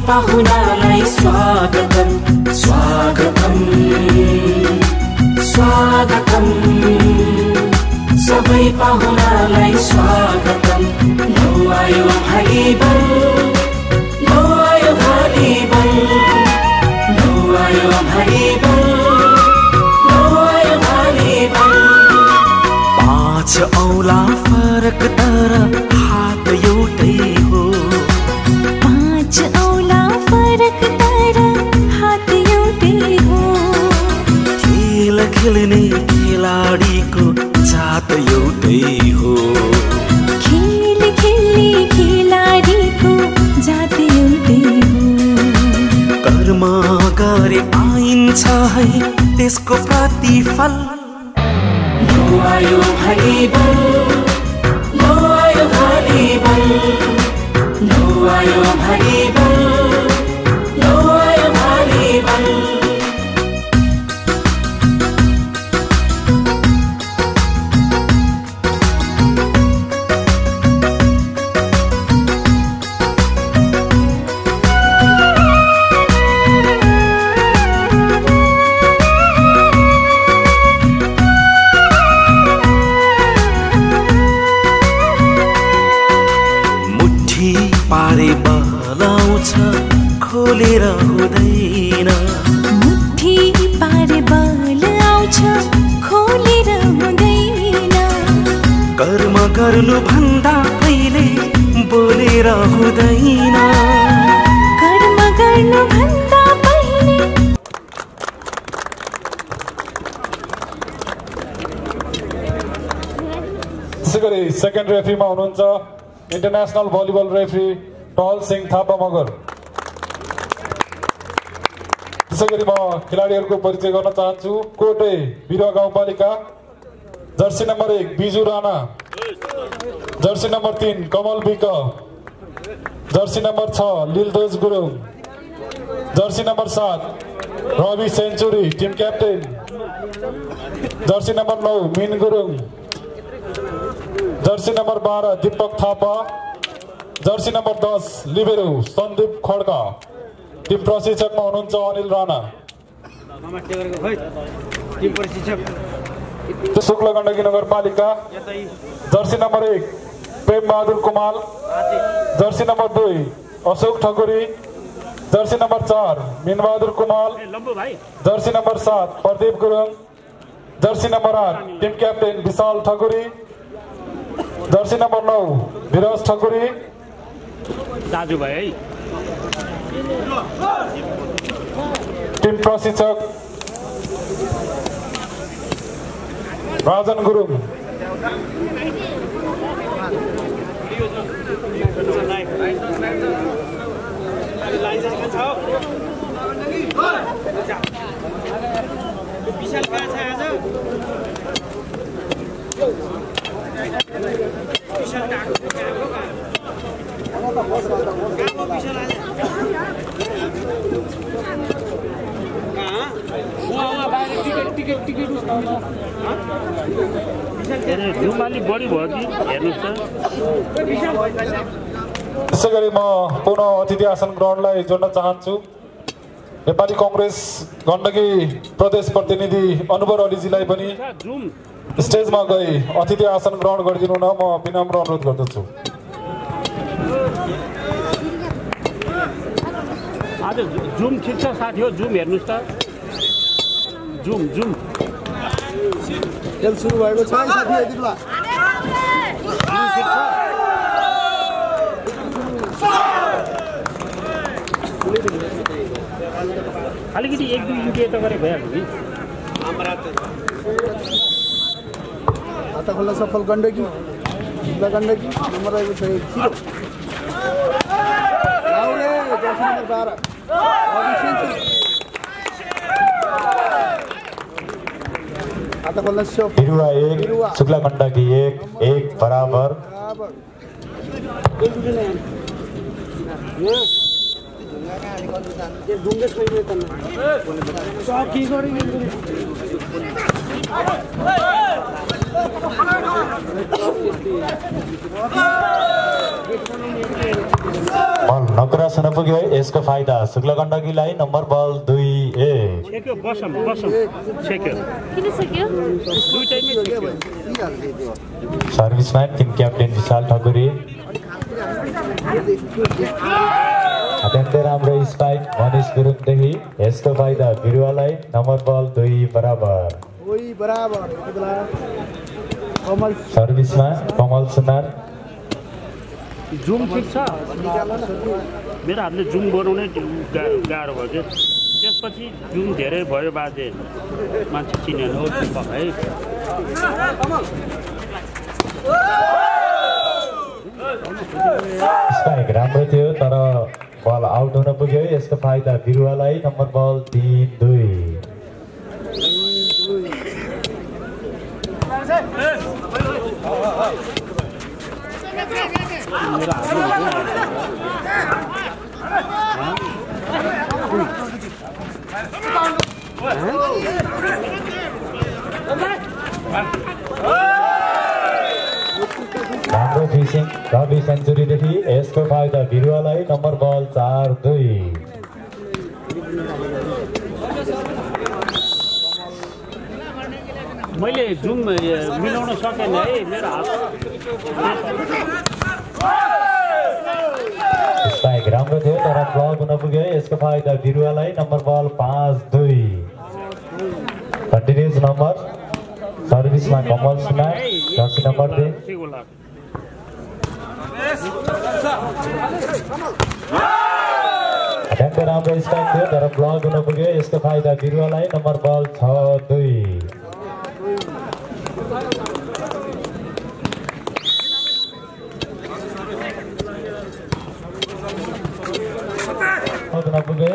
पाहुनालाई स्वागतम स्वागतम स्वागतम सबै पाहुनालाई स्वागतम लौ आयो भाइबल लौ आयो भाइबल लौ आयो भाइबल लौ आयो भाइबल पाँच औला फरक तर हात एउटै हो औला फरक तर हात एउटै हो खेल खेल्ने खेलाडीको जात एउटै हो खेल खेल्ने खेलाडीको जात एउटै हो कर्म गरे पाइन्छ है त्यसको प्रतिफल लौ आयो भाइबल लौ आयो भाइबल लौ आयो भाइबल लौ आयो भाइबल खोलेर हुँदैन मुठी पारे बल आउँछ खोलेर हुँदैन कर्म गर्नु भन्दा पहिले बोलेर हुँदैन कर्म गर्नु भन्दा पहिले त्यसैगरी सेकेन्ड रेफ्रीमा हुनुहुन्छ इन्टरनेसनल भलिबल रेफ्री टल सिंह थापा मगर। त्यसैगरी म खेलाडीहरूको परिचय गर्न चाहन्छु। कोटे बिरुवा गाउँपालिका Jersey number 1 Biju Rana, jersey number 3 Kamal Bik, jersey number 6 Lildoj Gurung, jersey number 7 Ravi Senchuri team captain, jersey number 9 Min Gurung, jersey number 12 Dipak Thapa, jersey number 10 libero Sandip Khadka. Team प्रशिक्षकमा हुनुहुन्छ अनिल राणा। शुक्ल गण्डकी नगरपालिका Jersey number 1 Prem Bahadur Kumal, jersey number 2 Ashok Thakuri, jersey number 4 Min Bahadur Kumal, jersey number 7 Pradip Gurung, jersey number 8 team captain Bishal Thakuri, jersey number 9 Biraj Thakuri. दाजु भाइ team प्रशिक्षक राजन गुरुङ। त्यसैगरी म पुनः अतिथि आसन ग्रहणलाई जोड्न चाहन्छु। नेपाली कांग्रेस गण्डकी प्रदेश प्रतिनिधि अनुभर अलीजीलाई पनि स्टेजमा गई अतिथि आसन ग्रहण गरिदिनु न म विनम्र अनुरोध गर्दछु। आज जुम ठिक छ साथी हो, जुम हेर्नुस् त, जुम जुम खेल सुरु भएको छ साथी यति बेला। अलिकति 1-2 युके त गरे भइहाल्छ नि। आता खोल्न सफल गण्डकी जिल्ला गण्डकी नम्बर रहेको छ 0 Laure Jersey number 12 Rabi century. आता खोल्न सफल बिरुवा 1 शुक्ला गण्डकी 1 बराबर। नकरासन नपुग्यो है यसको फाइदा शुक्ला गण्डकीलाई नम्बर बल 2-1 छेक्यो बसम छेक्यो किन सक्यो दुई टाइममै छेक्यो सर्भिसमा टिम क्याप्टेन विशाल ठकुरी अत्यन्तै राम्रो स्पाइक मनिष गुरुङदेखि यसको फाइदा बिरुवालाई नम्बर बल 2 बराबर सर्भिसमा कमल सुनार जुम ठिक छ मेरो हातले जुम बनाउनै गाह्रो भयो के त्यसपछि जुम धेरै भयो बाजे मान्छे चिनेन हो है स्पाइक राम्रो थियो तर बल आउट हुन पुग्यो यसको फाइदा बिरुवालाई नम्बर बल 3-2 राम्रो फिसिङ रवि सेन्चुरीदेखि यसको फाइदा बिरुवालाई नम्बर बल 4-2 मैले जुम मिलाउन सकेन है मेरो हात स्पाइक राम्रो थियो तर ब्लक हुन पुग्यो यसको फाइदा बिरुवालाई नम्बर बल 5-2 कन्टिन्युज नम्बर सर्भिसमा कमल सुनार जर्सी नम्बर 3 अत्यन्तै राम्रो स्पाइक थियो तर ब्लक हुन पुग्यो यसको फाइदा बिरुवालाई नम्बर बल 6-2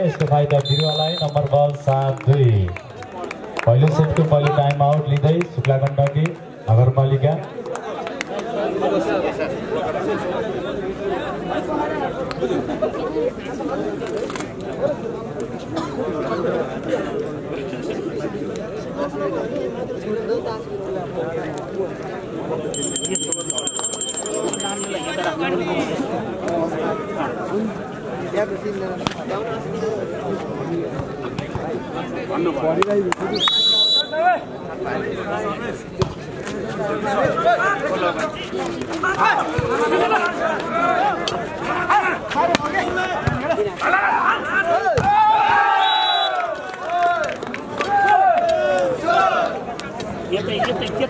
यसको फाइदा बिरुवालाई नम्बर बल 7-2 पहिलो सेटको पहिलो टाइम आउट लिँदै शुक्ला गण्डकी नगरपालिका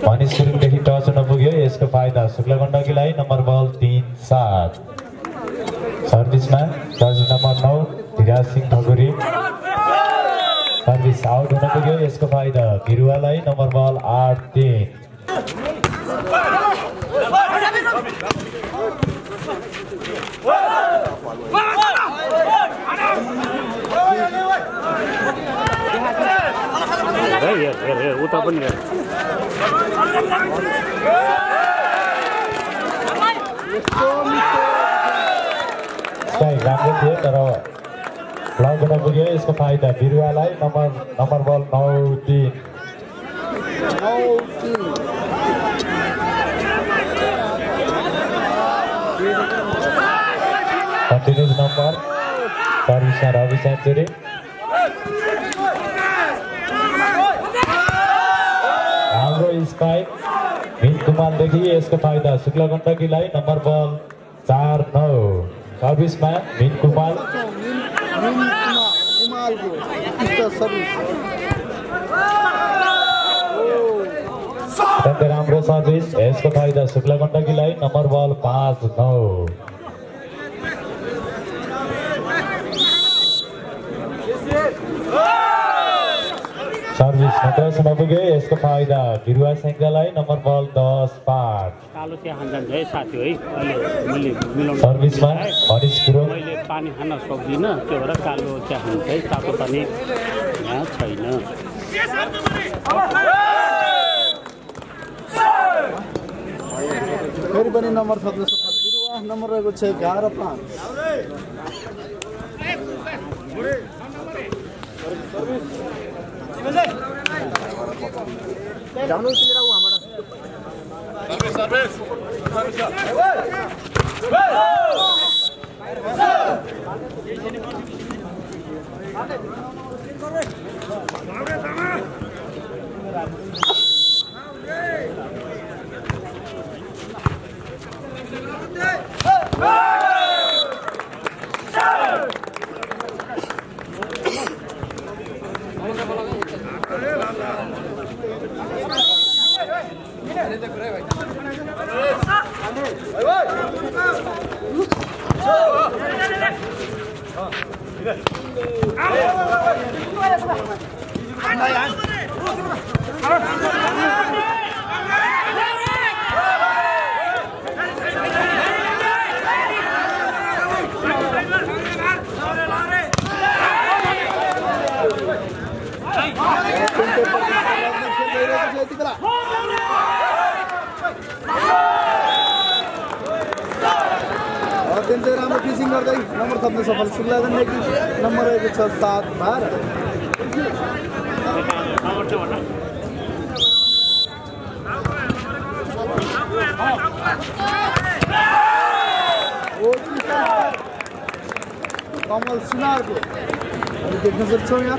मनिष गुरुङदेखि टच हुन पुग्यो यसको फाइदा शुक्ला गण्डकीलाई नम्बर बल 3-7 सर्भिसमा jersey number 9 Dhiraj Singh Thakuri service out हुन पुग्यो यसको फाइदा बिरुवालाई नम्बर बल 8-3 उता पनि राम्रो थियो तर ब्लक हुन पुग्यो यसको फाइदा बिरुवालाई नम्बर बल 9-3 कन्टिन्युज नम्बर सर्भिसमा रवि सेन्चुरी राम्रो स्पाइक मिन कुमारदेखि यसको फाइदा शुक्ला गण्डकीलाई नम्बर बल 4-9 सर्भिसमा मिन कुमार राम्रो सर्भिस यसको फाइदा शुक्ला गण्डकीलाई नम्बर बल 5-9 सर्भिस नटस नपुग्यो यसको फाइदा बिरुवा सेङ्गालाई नम्बर बल 10-5 कालो चिया खान जान्छ है साथी है अहिले मिलाउनु सर्भिसमा मनिष गुरुङ मैले पानी खान सक्दिनँ त्यो भएर कालो चिया खान्छ है तातो पानी यहाँ छैन फेरि पनि नम्बर थप्न सक्छ बिरुवा नम्बर रहेको छ 11-5 जानु सिलेर उ हाम्रो सर्भिस राम्रो फिसिङ गर्दै नम्बर थप्न सफल सुक्ला गण्डकी नम्बर रहेको छ 7 12 कमल सुनारको देख्न सक्छौँ यहाँ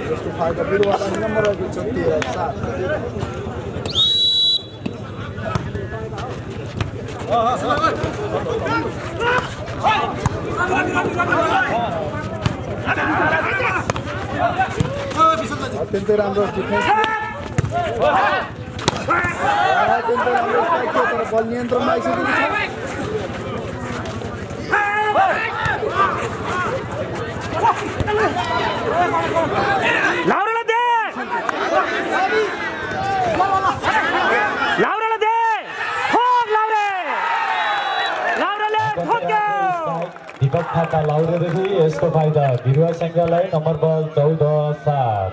जस्तो फाइदा बिरुवाला नम्बर रहेको छ 7 अत्यन्तै राम्रो डिफेन्स अत्यन्तै राम्रो स्ट्राइक थियो तर बल नियन्त्रणमा आइसकेको छ लाउरेले दे लाउरेले दे ठोक लाउरे लाउरेले ठोक्यो दीपक थापा लाउरेदेखि यसको फाइदा बिरुवा सङ्घलाई नम्बर बल 14-7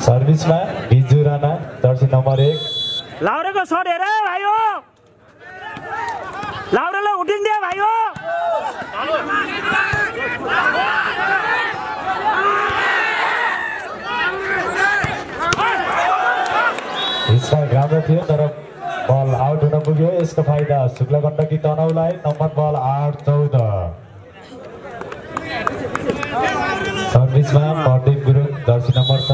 सर्भिसमा बिजु राणा जर्सी नम्बर 1 लाउरेको शट हेर भाइयो लाउरेले उठिङ दे भाइयो स्ट्राइक राम्रो थियो तर बल आउट हुन पुग्यो यसको फाइदा शुक्ला गण्डकी तनहुलाई नम्बर बल 8-14 सर्भिसमा प्रदीप गुरुङ जर्सी नम्बर 7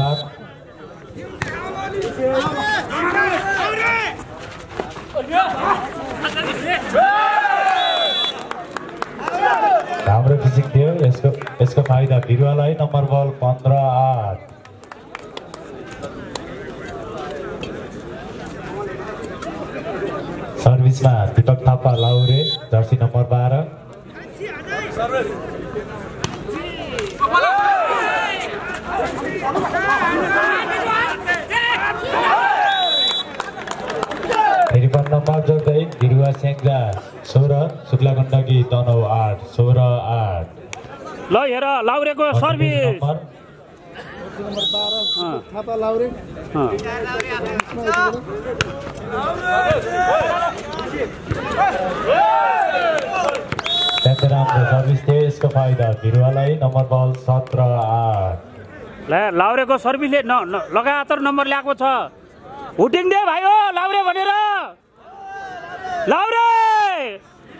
राम्रो फिजिक थियो यसको फाइदा बिरुवालाई नम्बर बल 15-8 सर्भिसमा दीपक थापा लाउरे जर्सी नम्बर 12 फेरि पनि नम्बर जोड्दै बिरुवा सेङ्जा 16 शुक्ला गण्डकी तनहु 8 16-8 ल हेर लाउरेको सर्भिस नम्बर 12 थापा लाउरे राम्रो सर्भिस थियो यसको फाइदा बिरुवालाई नम्बर बल 17-8 लाउरेको सर्भिसले लगातार नम्बर ल्याएको छ उठिङ दे भाइयो लाउरे भनेर लाउरे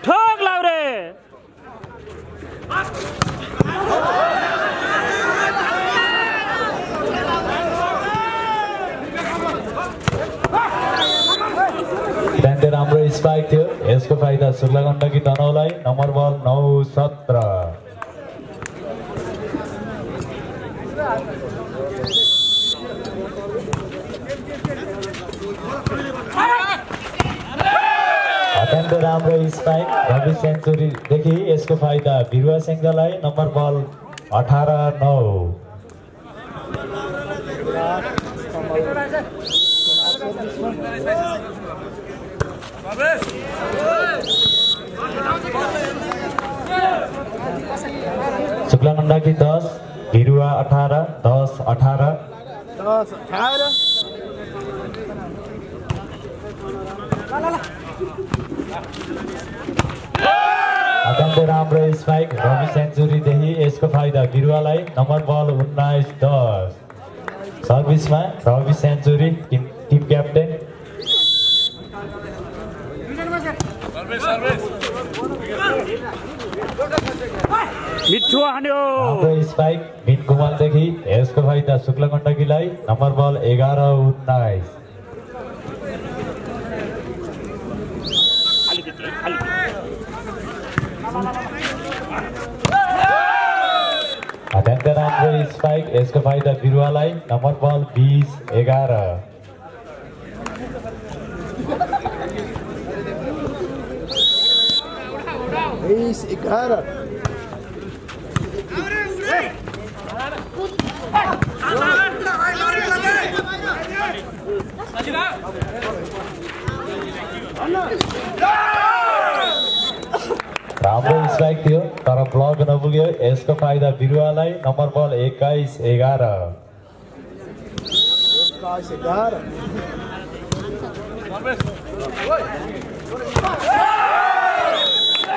ठोक लाउरे राम्रो स्पाइक थियो यसको फाइदा शुक्ला गण्डकी तनहुलाई नम्बर बल 9-17 अत्यन्तै राम्रो स्पाइक रवि सेन्चुरीदेखि यसको फाइदा बिरुवा सेङ्जालाई नम्बर बल 18-9 शुक्ला गण्डकी 10 बिरुवा 18 10-18 अत्यन्तै राम्रो स्पाइक रवि सेन्चुरीदेखि यसको फाइदा बिरुवालाई नम्बर बल 19-10 सर्भिसमा रवि सेन्चुरी टिम क्याप्टेन मिठो हान्यो हाम्रो स्पाइक मिन कुमालदेखि यसको फाइदा शुक्ल गण्डकीलाई नम्बर बल 11-19 अत्यन्त राम्रो स्पाइक यसको फाइदा बिरुवालाई नम्बर बल 20-11 11 राम्रो स्ट्राइक थियो तर ब्लक नपुग्यो यसको फाइदा बिरुवालाई नम्बर बल 21-11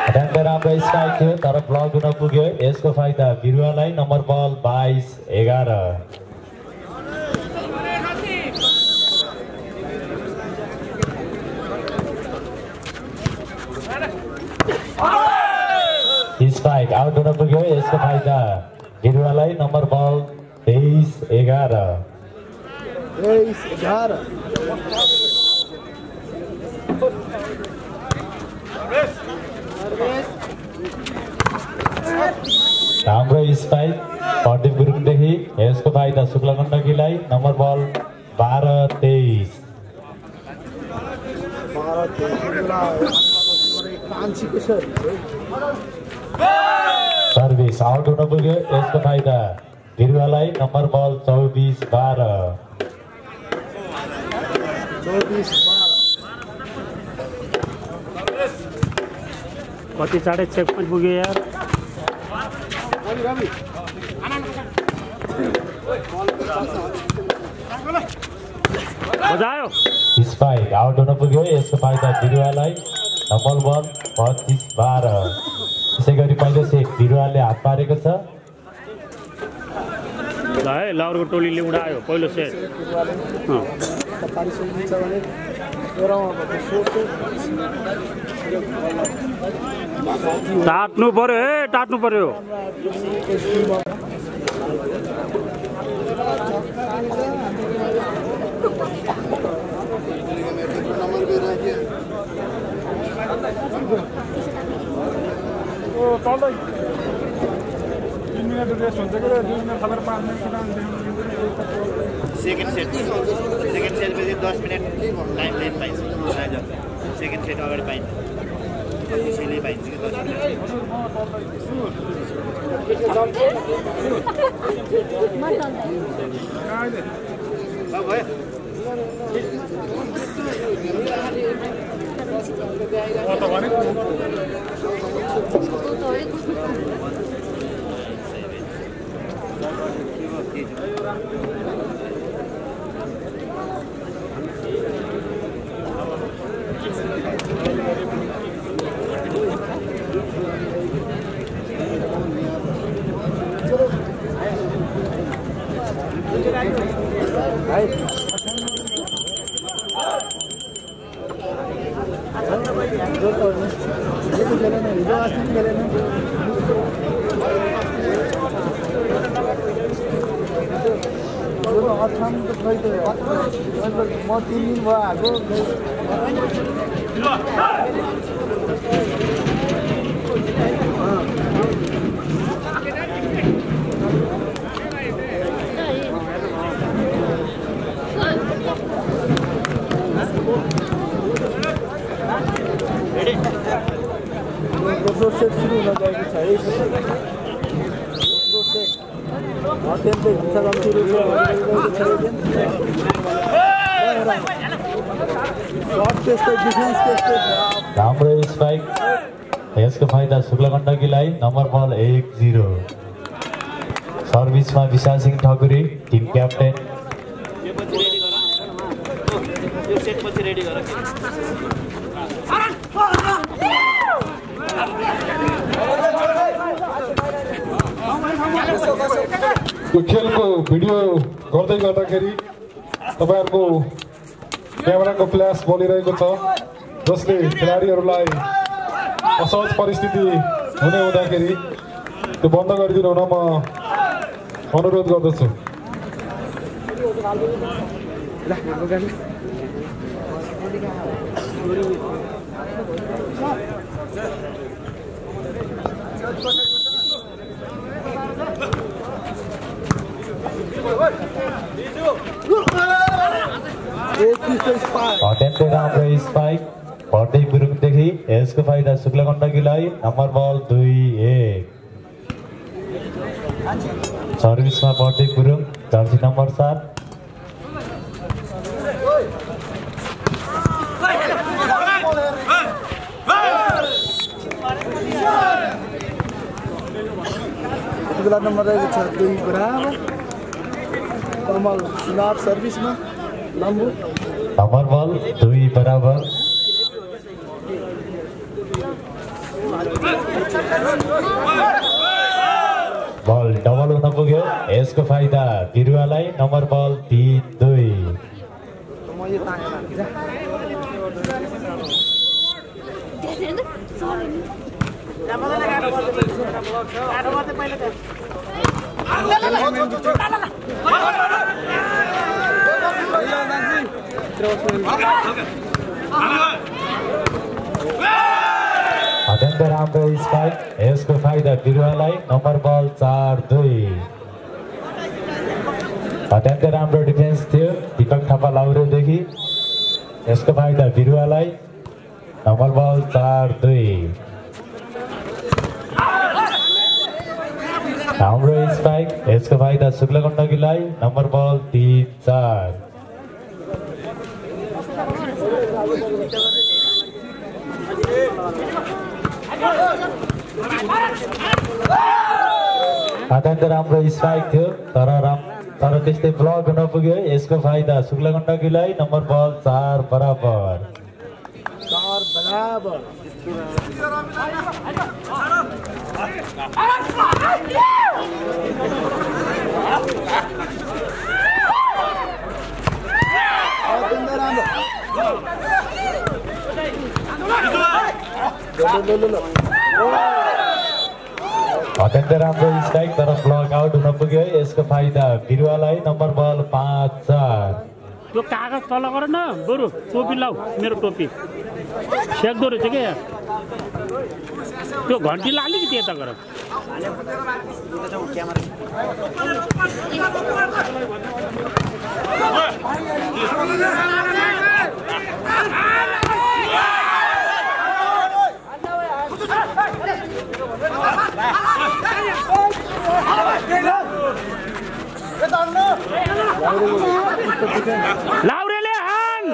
अत्यन्त राम्रो स्ट्राइक थियो तर ब्लक नपुग्यो यसको फाइदा बिरुवालाई नम्बर बल 22-11 स्ट्राइक आउट हुन पुग्यो यसको फाइदा बिरुवालाई नम्बर बल 23-11 राम्रो स्पाइक प्रदीप गुरुङदेखि यसको फाइदा शुक्ल गण्डकीलाई नम्बर बल 12-23 सर्भिस आउट हुन पुग्यो यसको फाइदा बिरुवालाई नम्बर बल 24-12 कति चाँडै चेक पोइन्ट पुग्यो यार बजायो स्पाइक आउट हुन पुग्यो यसको फाइदा बिरुवालाई नम्बर बल 25-12 त्यसै गरी पहिलो सेट बिरुवाले हात पारेको छ ल है लाउरको टोलीले उडायो पहिलो सेट टाट्नु पर्यो है टाट्नु पर्यो सेकेन्ड सेट पछि 10 मिनट टाइम लाइन पाइन्छ सेकेन्ड सेट अगाडि पाइन्छ त्यसैले पाइन्छ कि 10 मिनट म 3 दिन भयो आएको दोस्रो सेट सुरु हुन गएको छ है दोस्रो सेट अत्यन्तै हिंसात्मक सुरु भएको छ राम्रो स्पाइक यसको फाइदा शुक्ल गण्डकीलाई नम्बर बल 1-0 सर्भिसमा विशाल सिंह ठकुरी टिम क्याप्टेन यो खेलको भिडियो गर्दै गर्दाखेरि तपाईहरुको क्यामेराको फ्ल्यास बलिरहेको छ जसले खेलाडीहरूलाई असहज परिस्थिति हुने हुँदाखेरि त्यो बन्द गरिदिनु हुन म अनुरोध गर्दछु। अत्यन्तै राम्रो स्पाइक भर्दै गुरुङदेखि यसको फाइदा शुक्ला गण्डकीलाई। नम्बर बल 2-1 सर्भिसमा बढ्दै गुरुङ जर्सी नम्बर 7। अगला नंबर रहेको छ 2 बराबर कमल सुनार सर्भिसमा लम्बु। नम्बर बल 2 बराबर। बल डबल हुन पुग्यो यसको फाइदा बिरुवालाई। नम्बर बल 3-2 अत्यन्त राम्रो स्पाइक यसको फाइदा बिरुवालाई। नम्बर बल 4-2 अत्यन्त राम्रो डिफेन्स थियो दीपक थापा लाउरेदेखि। यसको फाइदा बिरुवालाई। नम्बर बल 4-2 हाम्रो स्पाइक यसको फाइदा शुक्ला गण्डकीलाई। नम्बर बल 3-4 अत्यन्त राम्रो स्ट्राइक थियो तर त्यस्तै ब्लक हुन पुग्यो यसको फाइदा शुक्ला गण्डकीलाई। नम्बर बल 4 बराबर। अत्यन्त राम्रो स्ट्राइक तर ब्लक आउट हुन पुग्यो यसको फाइदा बिरुवालाई। नम्बर बल 5-4 त्यो कागज तल गर न बरु टोपी लाऊ मेरो टोपी सेक्दो रहेछ क्या त्यो घन्टीलाई अलिकति यता गर। लाउरेले हान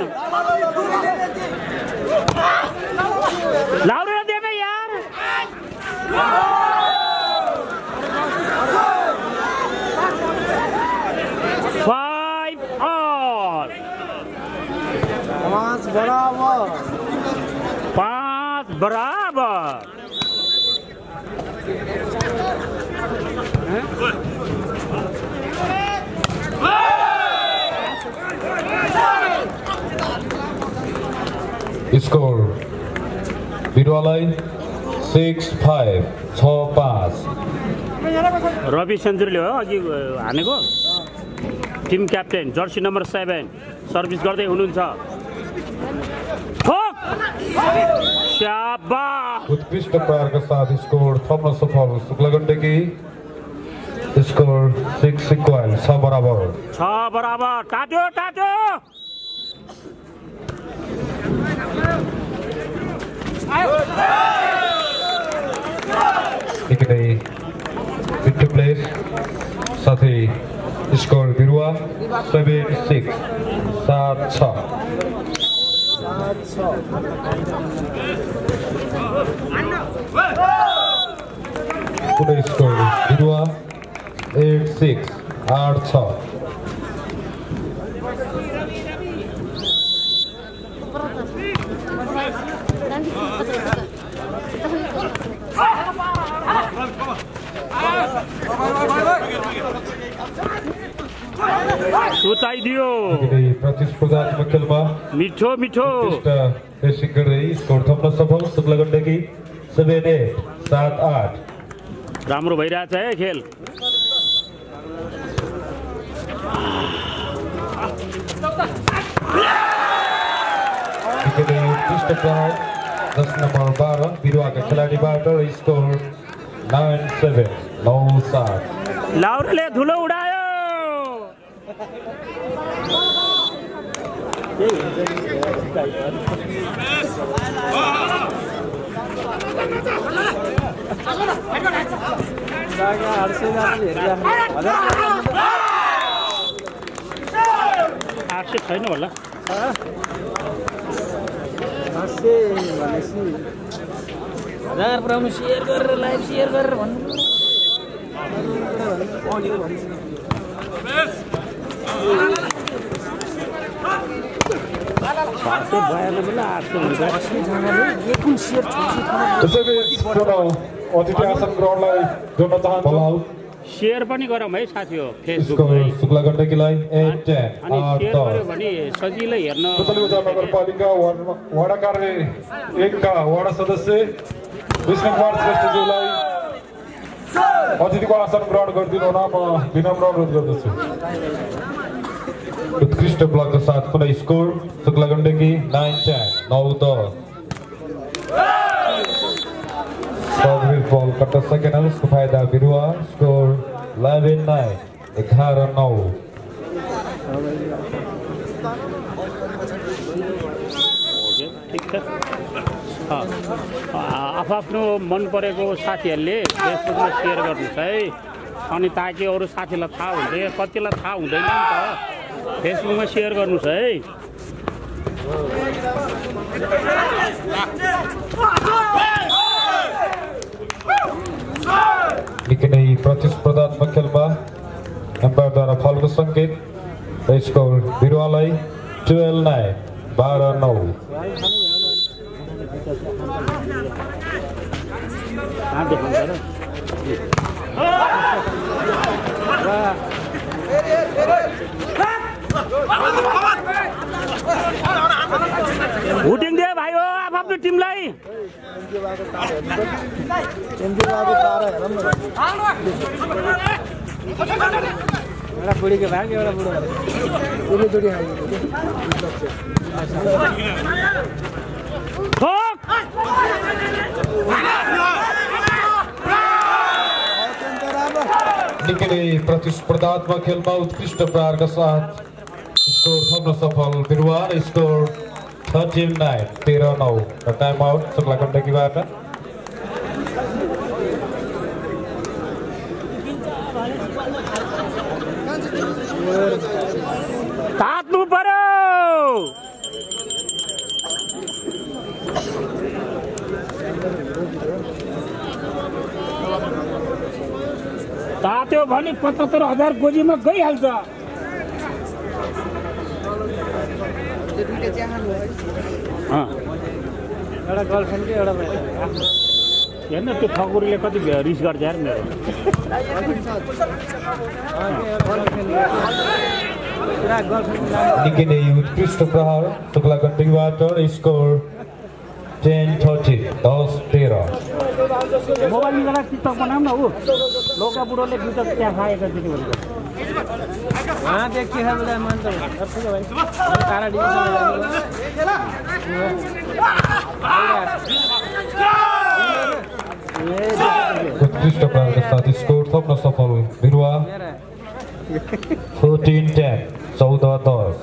लाउरे दे बे यार 5 ऑल 5 बराबर 5 बराबर। स्कोर बिरुवालाई 6-5 6-5 रवि सेन्चुरीले हो अघि हानेको। Team captain jersey number 7 service गर्दै हुनुहुन्छ। शाबाश उत्कृष्ट प्रहारका साथ स्कोर थप्न सफल शुक्ला गण्डकी। स्कोर 6 बराबर। टाट्यो टाट्यो निकै मिठो प्लेस साथै स्कोर बिरुवा 7-6 7-6 पुनः स्कोर बिरुवा 8-6 8-6 सुताइदियो प्रतिस्पर्धात्मक खेलमा मिठो मिठो रेसिङ गर्दै स्कोर थप्न सफल शुक्ला गण्डकी 7-8 7-8। राम्रो भइरहेछ है खेल। दस नम्बर 12 बिरुवाका खेलाडीबाट स्कोर 9-7 9-7। लाउरेले धुलो उडायो। आक्षेप छैन होला। शेयर गरेर लाइभ शेयर गरेर भन्नु शेयर पनि गरौँ है साथी हो फेसबुक शुक्ला गण्डकीलाई 8-10 अनि शेयर गर्यो भने सजिलै हेर्न। नगरपालिका वडा कार्य 1 का वडा सदस्य विष्णु कुमार श्रेष्ठज्यूलाई अतिथिको आसन ग्रहण गरिदिनु हुन म विनम्र अनुरोध गर्दछु। उत्कृष्ट ब्लकका साथ पुनः स्कोर शुक्ला गण्डकी 9-10 9-10। सर्भिस बल कट्टा सकेन उसको फाइदा बिरुवा स्कोर 11-9 11-9। आफ्नो मन परेको साथीहरूले फेसबुकमा सेयर गर्नुहोस् है, अनि ताकि अरू साथीलाई थाहा हुन्छ। कतिलाई थाहा हुँदैन नि त, फेसबुकमा सेयर गर्नुहोस् है। निकै नै प्रतिस्पर्धात्मक खेलमा एम्पायरद्वारा फलको सङ्केत। स्कोर बिरुवालाई 12-9 12-9। भोटिङ दिए भाइ हो आफ्नो टिमलाई। एउटा बुढीको भाग एउटा बुढो निकै नै प्रतिस्पर्धात्मक खेलमा उत्कृष्ट प्रहारका साथ स्कोर थप्न सफल बिरुवा। स्कोर 13-9 13-9 र टाइम आउट शुक्ला गण्डकीबाट। तात्नु पर्यो। तात्यो भने 75,000 गोजीमा गइहाल्छ। एउटा गर्लफ्रेन्डकै एउटा हेर्न त्यो ठकुरीले कति रिस गर्छ यार मेरो। निकै नै उत्कृष्ट प्रहार शुक्ला गण्डकीबाट। स्कोर 10-13 10-13। मोबाइल निकालेर टिकटक बनाऊँ न। ऊ लोका बुढोले टिकटक त्यहाँ खाएको त्यति भनेको देखिए बोला मन तो तारा उत्कृष्ट प्रहारका साथ स्कोर थप्न सफल बिरुवा 14-10 14-10।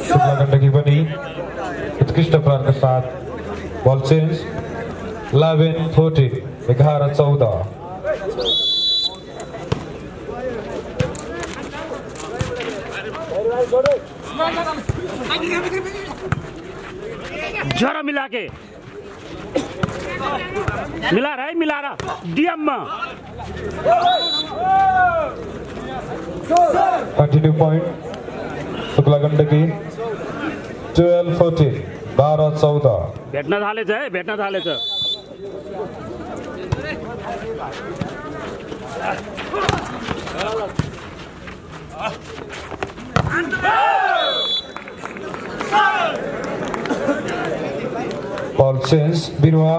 शुक्ला गण्डकी पनि उत्कृष्ट प्रहारका साथ बल चेन्ज 11-14 11-14। जरा मिला के मिला रहा है, मिला रहा डीएम में कंटिन्यू पॉइंट शुक्ला गण्डकी 12-14 12-14। भेट्न थालेछ है, भेट्न थालेछ। Ball change, Birwa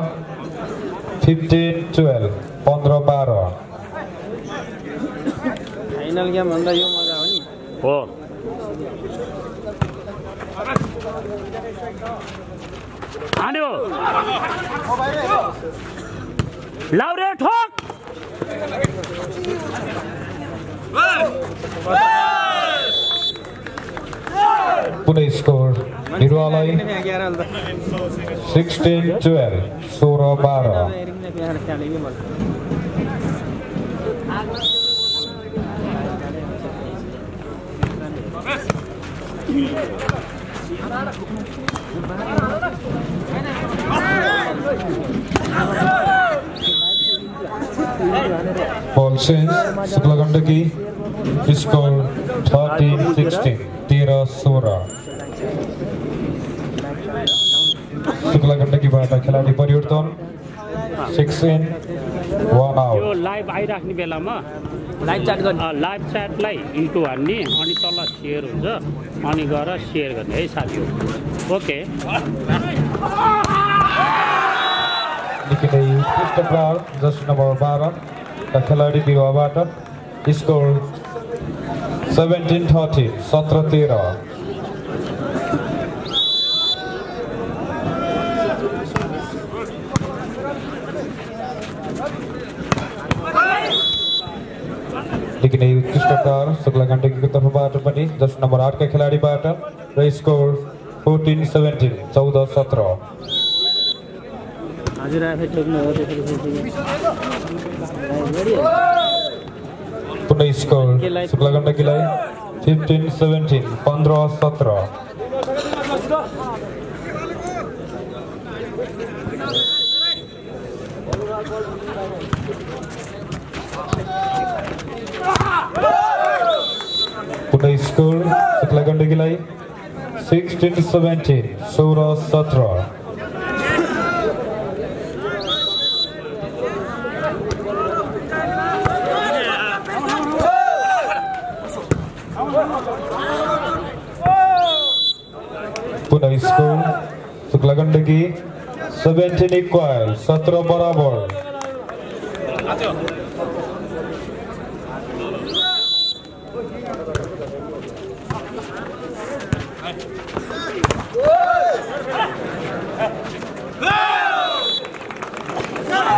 15-12, 15-12. Final game भन्दा यो मजा हो नि हो हान्यो लाउरे ठोक पुनः स्कोर बिरुवालाई 16-12, 16-12. Ball change, Shukla Gandaki, score 13-16, 13-16. Shukla Gandaki बाट खेलाडी परिवर्तन 6 in 1 out. यो लाइभ आइराख्ने बेलामा लाइभ च्याट गर्ने लाइभ च्याटलाई इन्टु हान्ने अनि तल सेयर हुन्छ अनि गएर सेयर गर्ने है साथीहरु ओके निकै उत्कृष्ट जर्सी नम्बर 12 का खेलाडी बिरुवाबाट स्कोर 17-13, 17-13. निकै उत्कृष्ट शुक्ला गण्डकीको तर्फबाट पनि जर्सी नम्बर 8 का खेलाडीबाट र स्कोर 14-17, 14-17. हजुर आफै ठोक्नु हो पुनः स्कोर शुक्ला गण्डकीलाई 15-17, 15-17. पुनः स्कोर शुक्ला गण्डकीलाई 16-17, 16-17. पुनः स्कोर शुक्ला गण्डकी 17 इक्वल, 17 बराबर.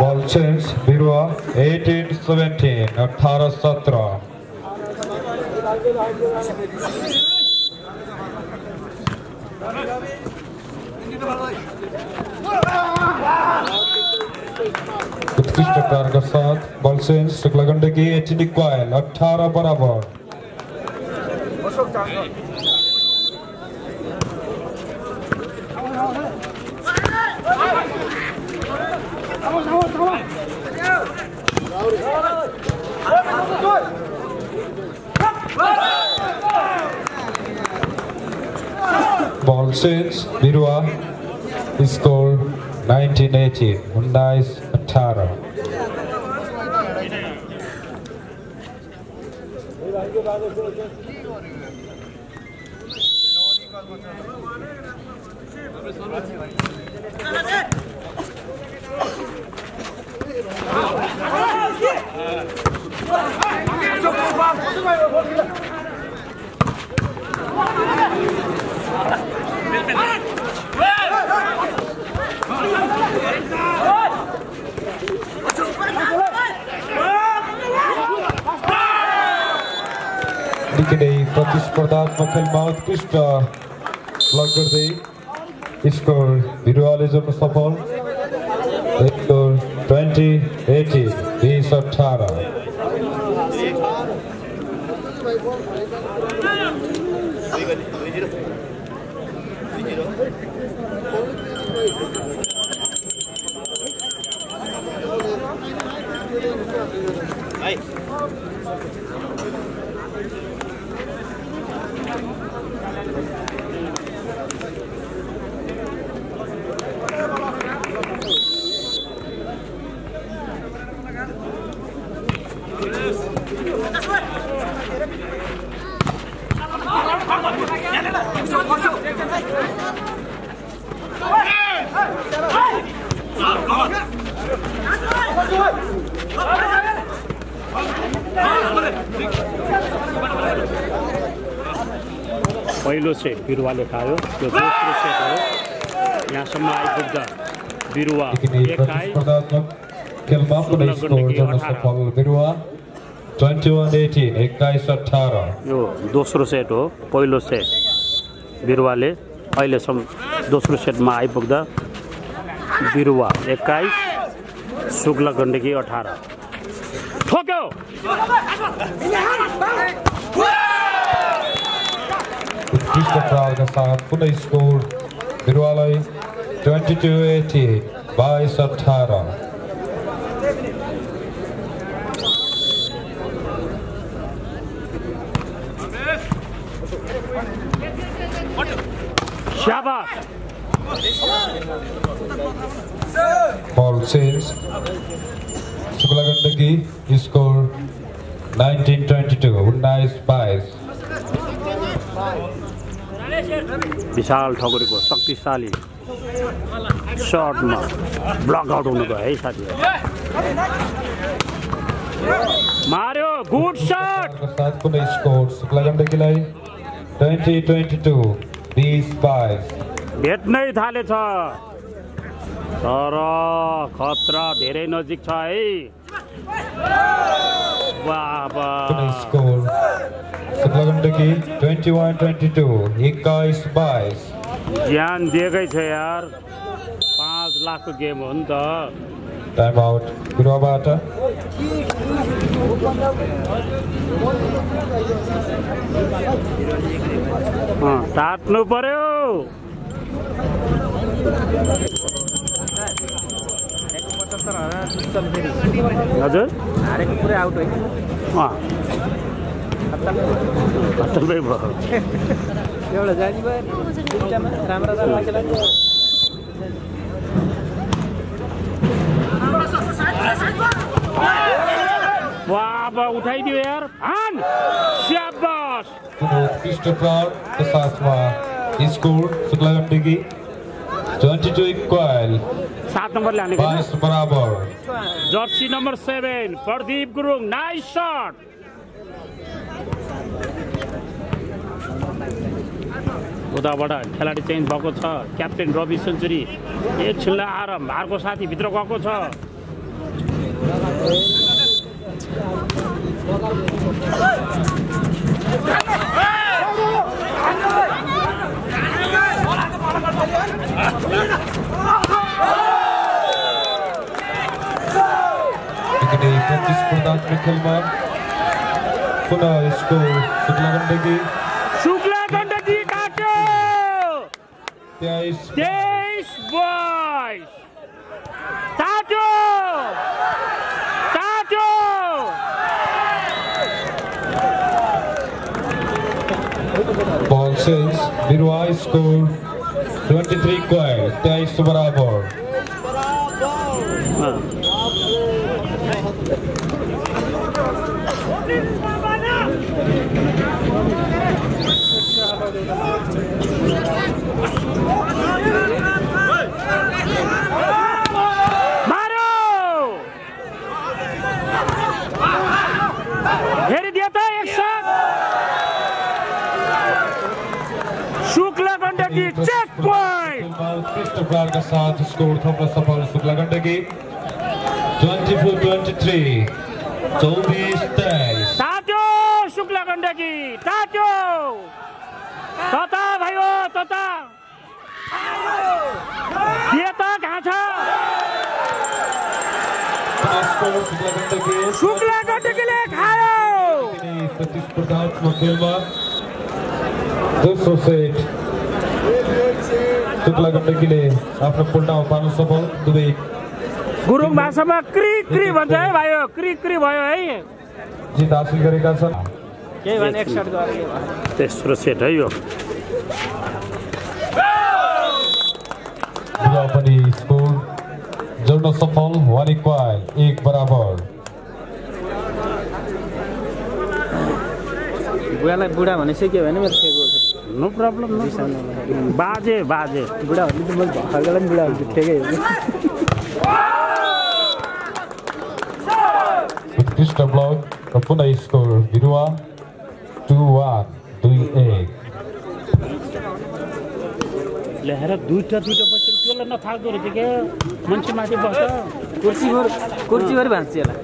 बॉल चेंज बिरुवा 18-17, 18-17. उत्कृष्ट प्रकार का साथ ball change Shukla Gandaki 18 equal, 18 बराबर. Ball change, Birwa, score 19-18, 19-18. निकै प्रतिस्पर्धात्मक खेलमा उत्कृष्ट ब्लक गर्दै स्कोर बिरुवाले जोड्न सफल. 20-18, 20-18. पहिलो सेट बिरुवाले खायो त्यो दोस्रो सेट हो यहाँसम्म आइपुग्दा बिरुवा 21-18 यो दोस्रो सेट हो पहिलो सेट बिरुवाले अहिलेसम्म दोस्रो सेटमा आइपुग्दा बिरुवा 21 शुक्ल गण्डकी 18 ठोक्यो उत्कृष्ट प्रहारका साथ पुनः स्कोर बिरुवालाई 22-18 22-18 शाबाश Ball change. Shukla Gandaki scored 19-22. 19-22. विशाल ठकुरीको शक्तिशाली सर्टमा ब्लक आउट हुनु भयो है साथीहरु मार्यो गुड शट साथ पुनः स्कोर Shukla Gandakiलाई 20-22. 20-22. भेट्नै थालेछ तर खतरा धेरै नजिक छ है बाबा स्कोर Shukla Gandaki 21-22. 21-22. ज्यान दिएकै छ यार 5 लाखको गेम हो नि त टाइम आउट बिरुवाबाट तात्नु पर्यो हजुर हारेको पुरै आउट होइन खतमै भयो एउटा जानी भयो दुईटामा राम्रो लाग्यो बाबा उठाइदियो यार हान शाबाश उत्कृष्ट प्रहारका साथमा स्कोर Shukla Gandaki 22-21. 7 नम्बरले हानेको 22 बराबर Jersey number 7 Pradip Gurung nice shut उताबाट खेलाडी चेन्ज भएको छ क्याप्टेन रवि सेन्चुरी एकछिनलाई आएर भारको साथी भित्र गएको छ प्रतिस्पर्धात्मक खेलमा पुनः score Shukla Gandaki Shukla Gandaki काट्यो 23 22 काट्यो काट्यो बॉल change बिरुवा स्कोर 23 बराबर फेरि दियो त एक shot Shukla Gandaki check point उत्कृष्ट प्रहारका साथ स्कोर थप्न सफल Shukla Gandaki 24-23 24-23 तात्यो शुक्ला गण्डकी तात्यो तता भयो तता दिए त कहाँ छ शुक्ला गण्डकीले खायो प्रतिस्पर्धात्मक खेलमा दोस्रो सेट Shukla Gandakile आफ्नो पूर्णमा पार्न सफल दुवै गुरुङ भाषामा क्री क्री भन्छ है भाइयो क्री क्री भयो है जित हासिल गरेका छन् केही भने एक शट गरे तेस्रो सेट है यो पनि स्कोर जोड्न सफल 1 बराबर बुढालाई बुढा भने सिक्यो भने मेरो नो प्रब्लम बाजे बुढाहरूले त मैले भर्खरलाई पनि बुढाहरू ठेकै उत्कृष्ट ब्लक र पुनः स्कोर बिरुवा 2-1 2-1 ल्याएर दुईटा बसेर त्यसलाई नथाक्दो रहेछ क्या मान्छे माथि बस्छ कुर्सीभरि भाँच्छ यसलाई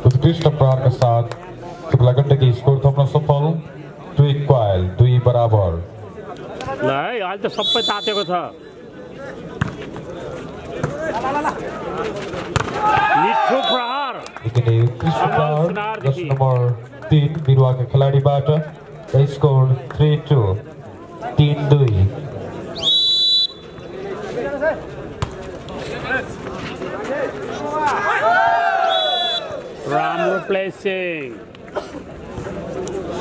उत्कृष्ट प्रहार का साथ शुक्ला गंडकी स्कोर थप्न सफल 2-1 2 बराबर ल है अहिले त सबै तातेको छ मिठो प्रहार लेकिन उत्कृष्ट प्रहार जर्सी नम्बर 3 बिरुवा का खिलाडीबाट स्कोर 3-2 3-2 राम्रो प्लेसिङ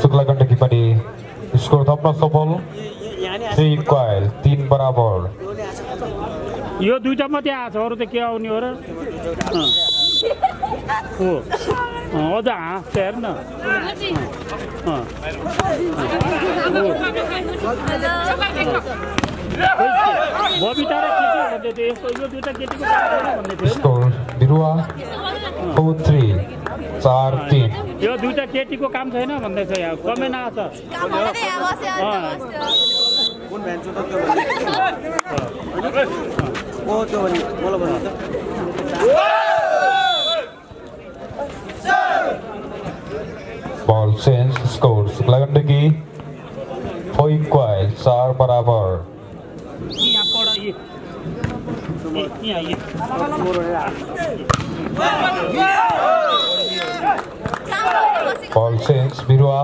शुक्ला गण्डकी पनि स्कोर थप्न सफल 3-1 3 बराबर यो दुईटा मात्रै आछ अरु त के आउने हो र अझ हाँस्छ हेर्न बबिता र केटी भन्दै थियो यस्तो यो दुईटा केटीको भन्दै थियो स्कोर बिरुवा 4-3 4-3 यो दुईटा केटीको काम छैन भन्दै छ यहाँ कमेन्ट आछ ball change score Shukla Gandaki 4-1 4 बराबर यहाँ पढ बॉल चेंज बिरुवा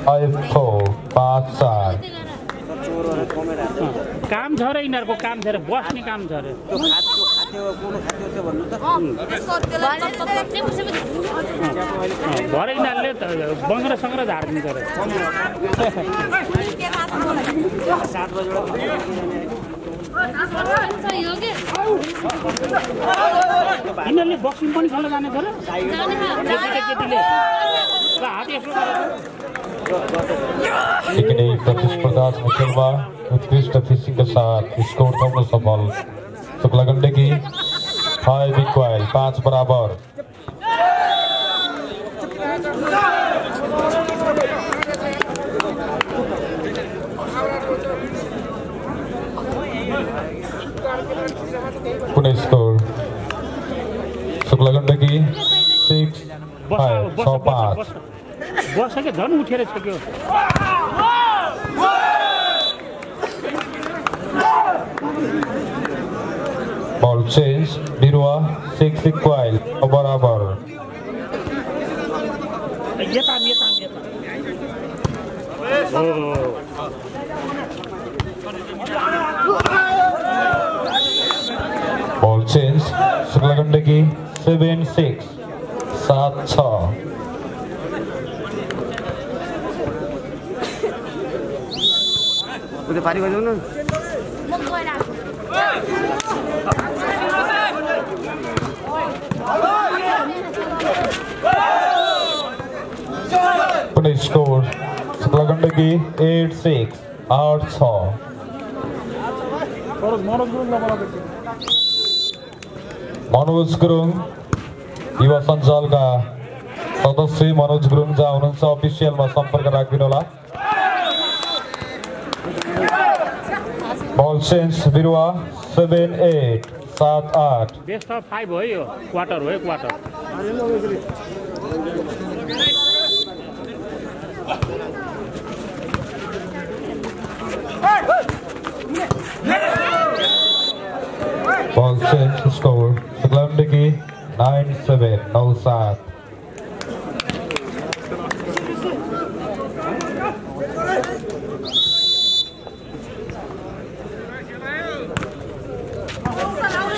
5-4 5-4 काम छ र यिनीहरूको काम छ र बस्ने काम छ रे भरे यिनीहरूले बङ्ग्रा सङ्ग्रा झारिदिन्छ रे यिनीहरूले बक्सिङ पनि खेल्न जाने छ र केटीले हात यसो लेकिन एक प्रतिस्पर्धा में खेलवा उत्कृष्ट फिशिंग के साथ स्कोर थप्न सफल शुक्ला गंडकी 5-1 5 बराबर पुनः स्कोर शुक्ला गंडकी 6-5 बसेको झन् उठेर छक्यो बॉल चेंज बिरुवा 6-1 बराबर बॉल चेंज शुक्ला गंडकी 7-6 7-6 उते पारी गयो न पुनः स्कोर शुक्ला गंडकी 8-6 8-6 मनोज गुरुङ युवा सञ्जालका सदस्य मनोज गुरुङ जहाँ हुनुहुन्छ अफिसियलमा सम्पर्क राखिदिनुहोला बॉल चेंज बिरुवा 7-8 7-8 बेस्ट अफ 5 हो यो क्वार्टर हो quarter ball change score Shukla Gandaki 9-7 9-7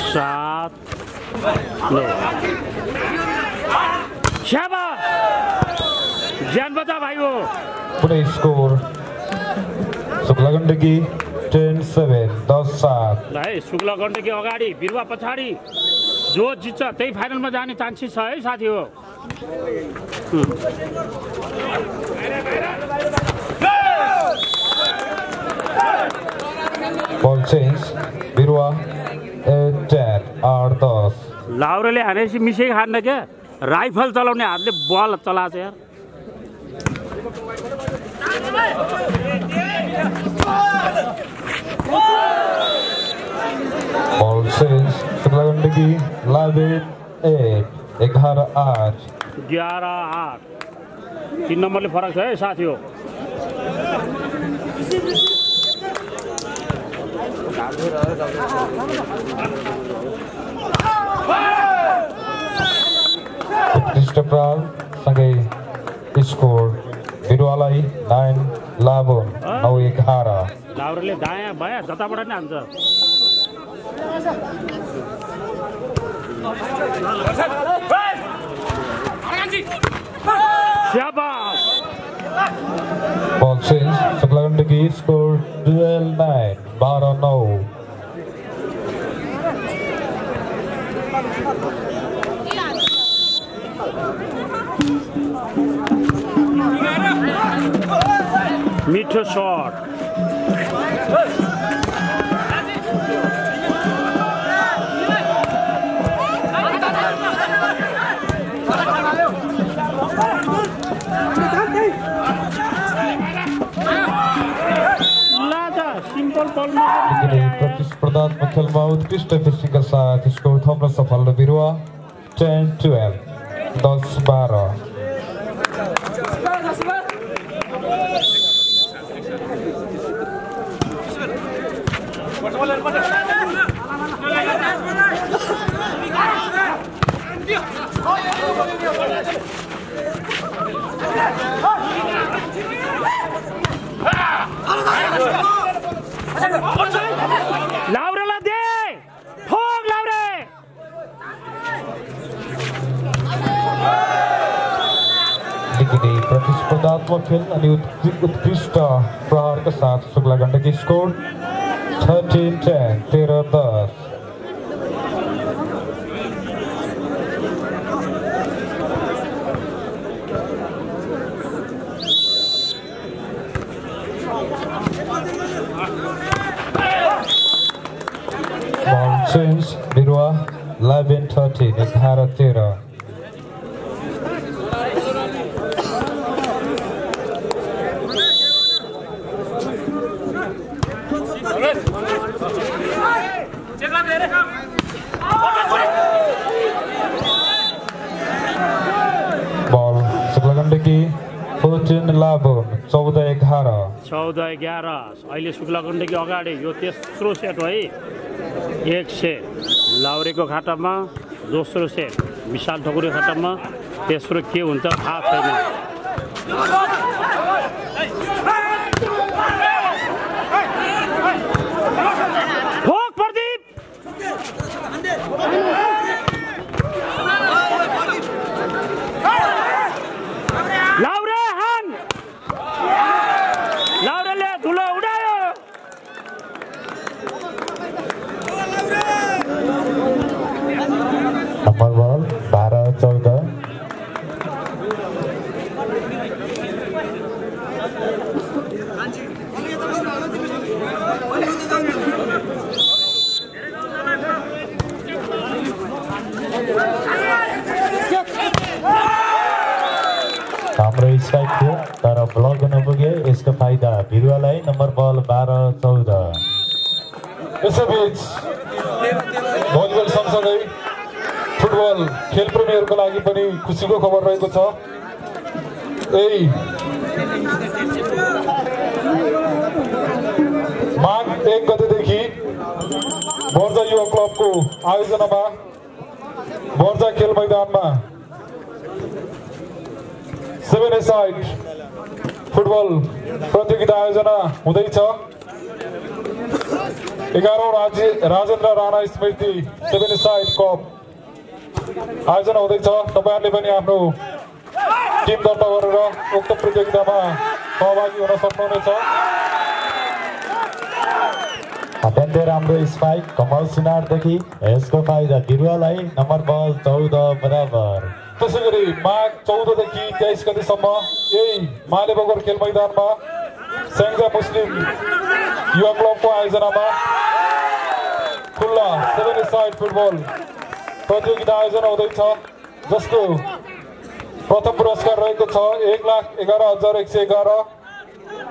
सात लो शाबाश ज्यान बचा भाइ हो पुनः स्कोर शुक्ला गंडकी 10-7 10-7 ल है शुक्ला गण्डकी अगाडि बिरुवा पछाडि जो जित्छ त्यही फाइनलमा जाने चान्सेस छ है साथी हो। Ball change. Birua 10 or 10. लाउरेले हानेपछि मिसै खान्न क्या, राइफल चलाउने हातले बल चलाछ यार। Ball change. Sukla Gandagi 11-8. 11-8. 11-8 3 नम्बरले फरक छ है साथी हो। Christopher सँगै स्कोर बिरुवालाई 9-11 9-11। लाउरेले दायाँ बायाँ जताबाट नि हान्छ। शाबाश। Ball change. Sukla Gandagi score 12-9 12-9। मिठो शॉट। प्रतिस्पर्धात्मक खेलमा उत्कृष्ट फिनिसिङका साथ स्कोर थप्न सफल बिरुवा 10-12 10-12। लाउरेलाई दे ठोक लाउरे। प्रतिस्पर्धात्मक खेल अनि उत्कृष्ट प्रहारका साथ Shukla Gandaki score 13-10 13-10। Change Birua 11-13 11-13। Ball Shukla Gandaki 14-11 14-11 14-11। अहिले शुक्ला गण्डकी अगाडि यो तेस्रो सेट है। एक सेट लाउरेको खातामा, दोस्रो सेट विशाल ठकुरी खातामा, तेस्रो के हुन्छ थाहा छैन। ठोक प्रदीप। लाउरे हान। लाउरेले धुलो उडायो। नम्बर बल 12-14। हाम्रो स्ट्राइक थियो तर ब्लक गर्न पुग्यो। यसको फाइदा बिरुवालाई। नम्बर बल 12-14। यसैबीच भलिबल सँगसँगै फुटबल खेल प्रेमीहरूको लागि पनि खुसीको खबर रहेको छ। यही माघ 1 गतेदेखि बर्जा युवा क्लबको आयोजनामा बर्जा खेल मैदानमा 7-a-side फुटबल प्रतियोगिता आयोजना हुँदैछ। 11औं राजेन्द्र राणा स्मृति 7-a-side कप आयोजना हुँदैछ। तपाईहरुले पनि आफ्नो टिम दर्ता गरेर उक्त प्रतियोगितामा सहभागी हुन सक्नुहुनेछ। अत्यन्तै राम्रो स्पाइक कमल सुनारदेखि यसको फाइदा बिरुवालाई नम्बर बल 14 बराबर। त्यसै गरी माघ 14 देखि 23 गतिसम्म यही मालेबगर खेल मैदानमा स्याङ्जा मुस्लिम युवा क्लबको आयोजनामा खुल्ला 7 साइड फुटबल प्रतियोगिता आयोजना हुँदैछ, जसको प्रथम पुरस्कार रहेको छ 1,11,111,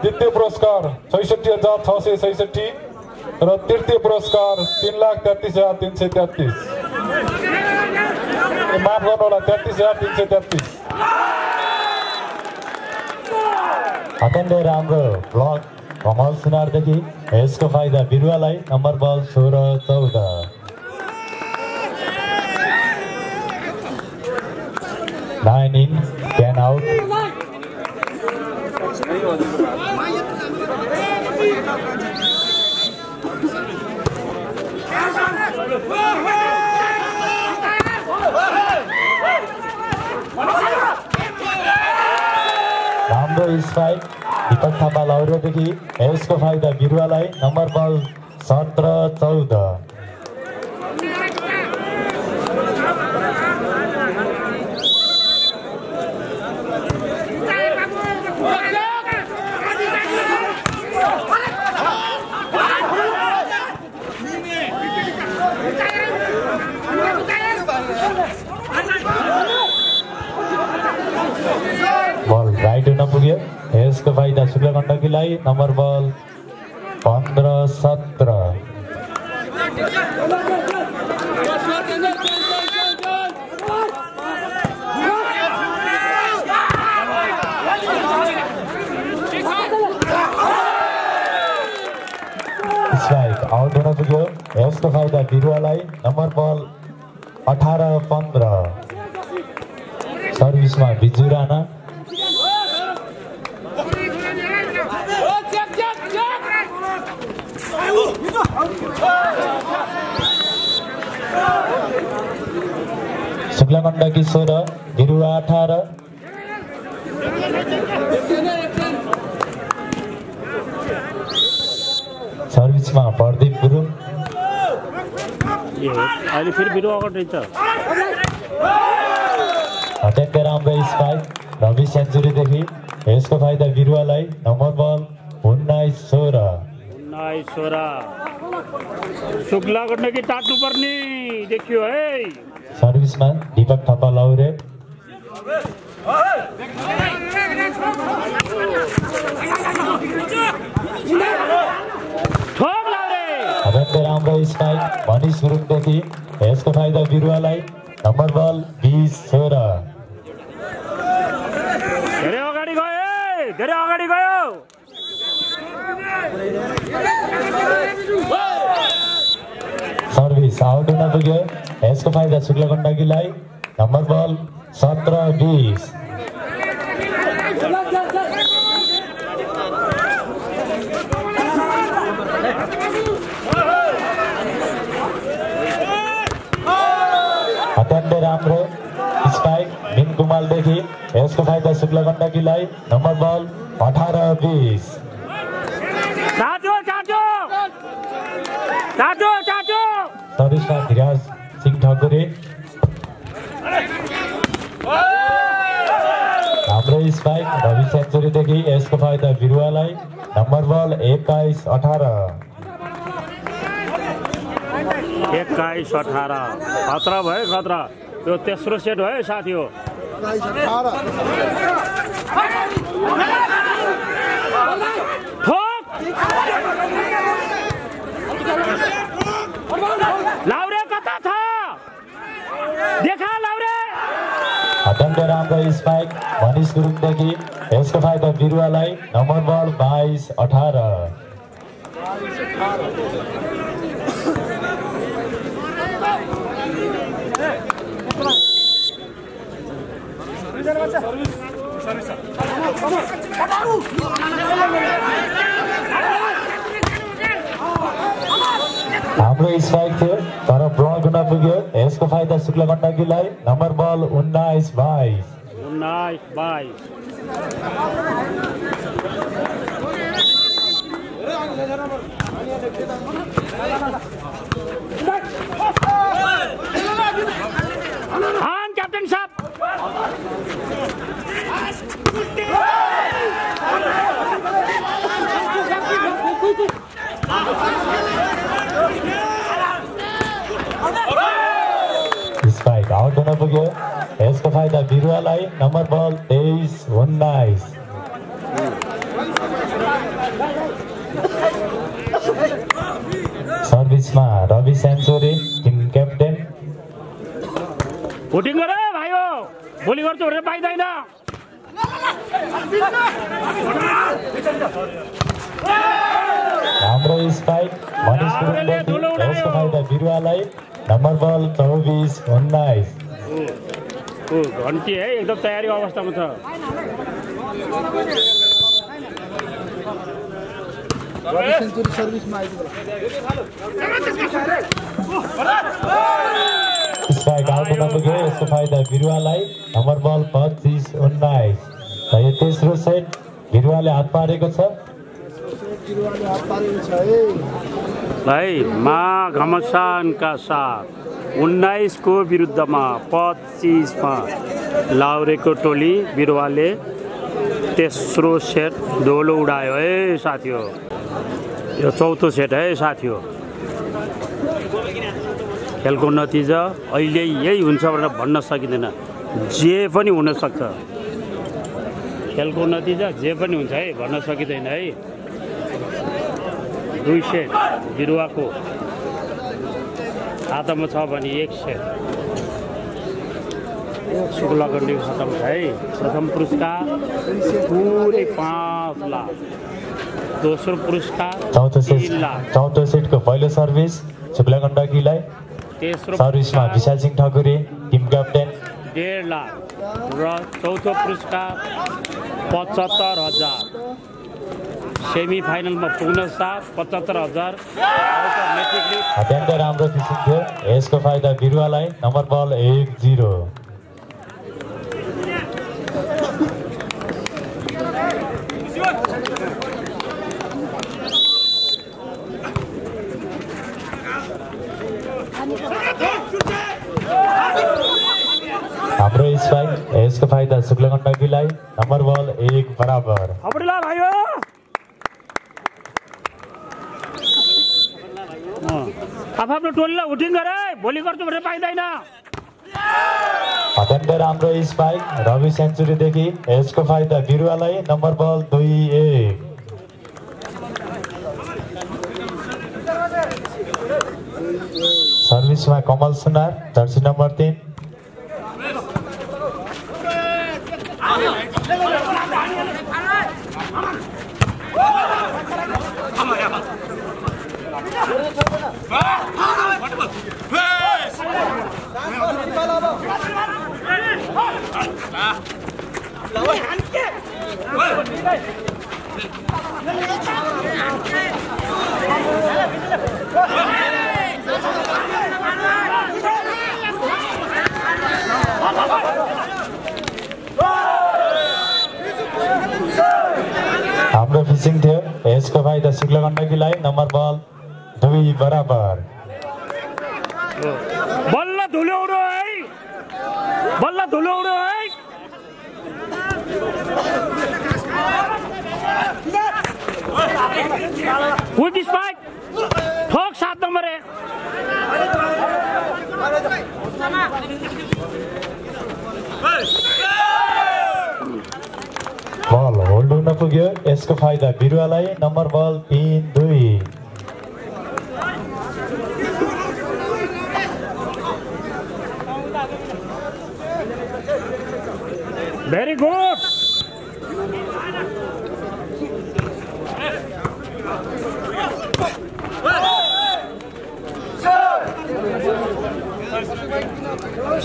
द्वितीय पुरस्कार 66,666 र तृतीय पुरस्कार 3,33,333। माफ गर्नु होला, 33,333। अत्यन्तै राम्रो ब्लक कमल सुनारदेखि यसको फाइदा बिरुवालाई नम्बर बल 16-14। 9 in 10 out। राम्रो स्ट्राइक दीपक थापा लौरेदेखि यसको फाइदा बिरुवालाई नम्बर बल 17-14। बल राइट हुन पुग्यो, यसको फाइदा शुक्ला गण्डकीलाई नम्बर बल 15-17। स्ट्राइक आउट हुन पुग्यो, यसको फाइदा बिरुवालाई नम्बर बल 18-15। सर्भिसमा बिजु राणा। शुक्ला गण्डकी 16 बिरुवा 18। सर्भिसमा प्रदीप गुरुङ। अहिले फेरि बिरुवा अगाडि छ। अत्यन्तै राम्रो स्पाइक रवि सेन्चुरीदेखि यसको फाइदा बिरुवालाई नम्बर बल 19-16। शुक्ला गण्डकी टाट्नु पर्ने देखियो है। सर्भिसमा दीपक थापा लौरे। अत्यन्तै राम्रो स्पाइक मनिष गुरुङदेखि यसको फाइदा बिरुवालाई नम्बर बल 20-16। धेरै अगाडि गयो। सर्भिस आउट हुन पुग्यो, यसको फाइदा शुक्ला गण्डकीलाई नम्बर बल 17-20। अत्यन्तै राम्रो स्पाइक मिन कुमालदेखि यसको फाइदा शुक्ला गण्डकीलाई नम्बर बल 18-20। सर्भिसमा धीराज सिंह ठकुरी। हाम्रो स्पाइक रवि सेन्चुरीदेखि यसको फाइदा बिरुवालाई नम्बर बल 21-18। 21-18 खतरा भयो, खतरा। यो तेस्रो सेट भयो साथी हो। लाउरे कता छ? देखा लाउरे। अत्यन्तै राम्रो स्पाइक मनिष गुरुङदेखि यसको फाइदा बिरुवालाई नम्बर बल 22-18। हाम्रो स्ट्राइक थियो तर ब्लक हुन पुग्यो, यसको फाइदा शुक्ला गण्डकीलाई नम्बर बल 19-22। नपुग्यो यसको फाइदा बिरुवालाई नम्बर बल 23-19 सर्भिसमा Ravi Senchuri team captain voting गर भाइ हो भोलि गर्छु भनेर पाइँदैन हाम्रो स्पाइक मनिष गुरुङले यसको फाइदा बिरुवालाई नम्बर बल 24-19 घन्टी है एकदम तयारी अवस्थामा छ सेन्चुरी सर्भिसमा स्पाइक आउट नपुग्यो यसको फाइदा बिरुवालाई नम्बर बल 25-19 र यो तेस्रो सेट बिरुवाले हात पारेको छ भाइ मा घमसानका साथ 19 को विरुद्धमा 25 मा लाउरेको टोली बिरुवाले तेस्रो सेट डोलो उडायो है साथी हो यो चौथो सेट है साथी हो खेलको नतिजा अहिले यही हुन्छ भनेर भन्न सकिँदैन जे पनि हुन सक्छ खेलको नतिजा जे पनि हुन्छ है भन्न सकिँदैन है 2 सेट बिरुवाको हातमा छ भने 1 सेट शुक्लगण्डीको खतम छ है प्रथम पुरस्कार पुरै 5 लाख दोस्रो पुरस्कार 3 लाख चौथो सेटको पहिलो सर्भिस शुक्लगण्डकीलाई तेस्रो सर्भिसमा विशाल सिंह ठकुरी टिम क्याप्टेन 1.5 लाख र चौथो पुरस्कार 75,000 सेमी फाइनलमा पुग्न साथ 75,000 अत्यन्तै राम्रो फिसिङ थियो यसको फाइदा बिरुवालाई नम्बर बल 1-0 हाम्रो स्पाइक यसको फाइदा शुक्लगण्डकीलाई नम्बर बल 1 बराबर आफ्नो टोलीलाई उठिङ गरे भोलि गर्छु भनेर पाइँदैन अत्यन्तै राम्रो स्पाइक रवि सेन्चुरीदेखि यसको फाइदा बिरुवालाई नम्बर बल 2-1 सर्भिसमा कमल सुनार जर्सी नम्बर 3 हाम्रो फिसिङ थियो यसको फाइदा शुक्लगण्डकीलाई नम्बर बल 2 बराबर बल्ल धुल्याउनु है क्विक स्पाइक ठोक 7 नम्बर बल होल्ड हुन पुग्यो यसको फाइदा बिरुवालाई नम्बर बल 3-2 भेरी गुड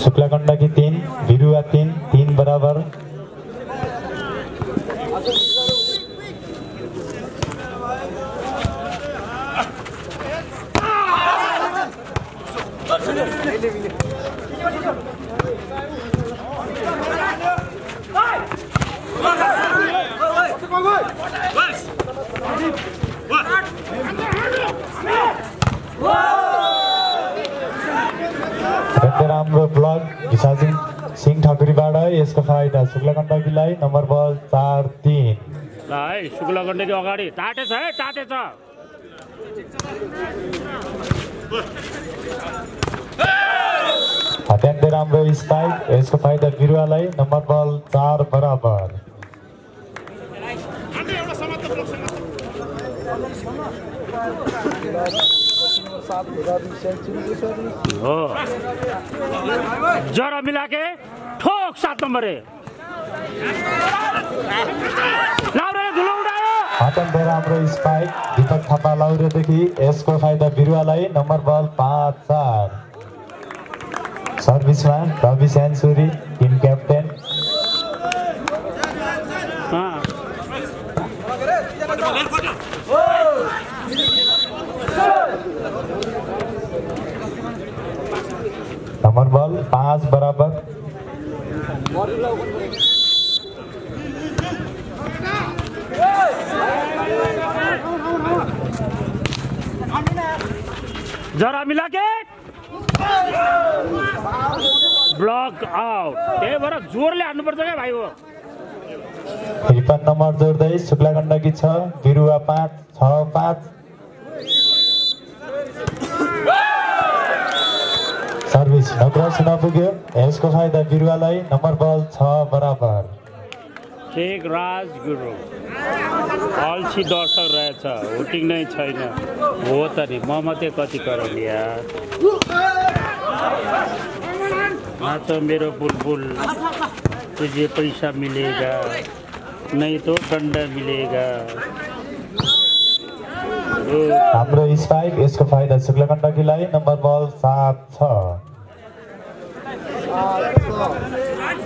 शुक्लगण्डकी 3 बिरुवा 3 बराबर राम्रो ब्लक विशाल सिंह ठकुरीबाट यसको फाइदा शुक्लगण्डकीलाई नम्बर बल 4-3 है शुक्लगण्डकी अगाडि टाटे छ है टाटे छ अत्यन्तै राम्रो स्पाइक, यसको फाइदा बिरुवालाई। नम्बर बल 4 बराबर। हो जरा मिला के ठोक 7 नंबर है। लाउरे धुलो उडायो। अत्यन्तै राम्रो स्पाइक दीपक थापा लाउरेदेखि, यसको फाइदा बिरुवालाई। नम्बर बल 5-4। सर्भिसमा रवि स्यान्सुरी टिम क्याप्टेन। नम्बर बल 5 बराबर। जरा मिला के ब्लक आउट। त्यही भएर जोरले हान्नुपर्छ क्या भाइ हो। 53 नम्बर जोड्दै शुक्ला गण्डकी 6 बिरुवा 5-6-5। सर्भिस नक्रस नपुग्यो, यसको फाइदा बिरुवालाई। नम्बर बल 6 बराबर। टेक राज गुरु अल्छी दर्शक रहेछ, हुटिङ नै छैन। हो त नि, म मात्रै कति करलिया। तो मेरो बुलबुल तुझे पैसा मिलेगा नहीं तो डंडा मिलेगा। हाम्रो स्पाइक, यसको फाइदा शुक्ला गण्डकीलाई। नम्बर बल 7-6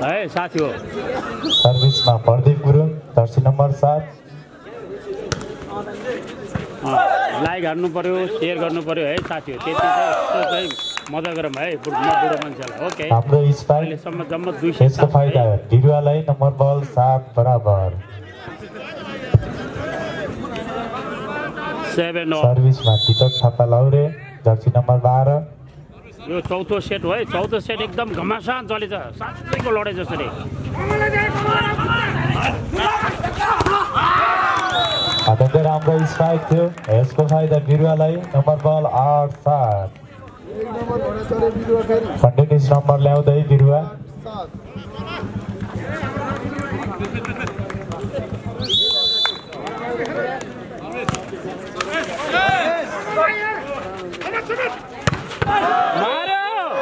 है साथी हो। सर्भिसमा Pradip Gurung jersey number 7। Like हान्नु पर्यो, शेयर गर्नु पर्यो है साथी हो। त्यति चाहिँ मजा गरौँ है बुढो मान्छेलाई। ओके हाम्रो स्पाइक, अहिलेसम्म जम्मा 200। यसको फाइदा बिरुवालाई। नम्बर बल 7 बराबर। 7 सर्भिसमा दीपक थापा लाउरे जर्सी नम्बर 12। यो चौथो सेट हो है। चौथो सेट एकदम घमासान चलेछ, साँच्चैको लडाइ जसरी। अत्यन्तै राम्रो स्पाइक थियो, यसको फाइदा बिरुवालाई। नम्बर बल 8-7। कन्टिन्युस नम्बर ल्याउँदै बिरुवा।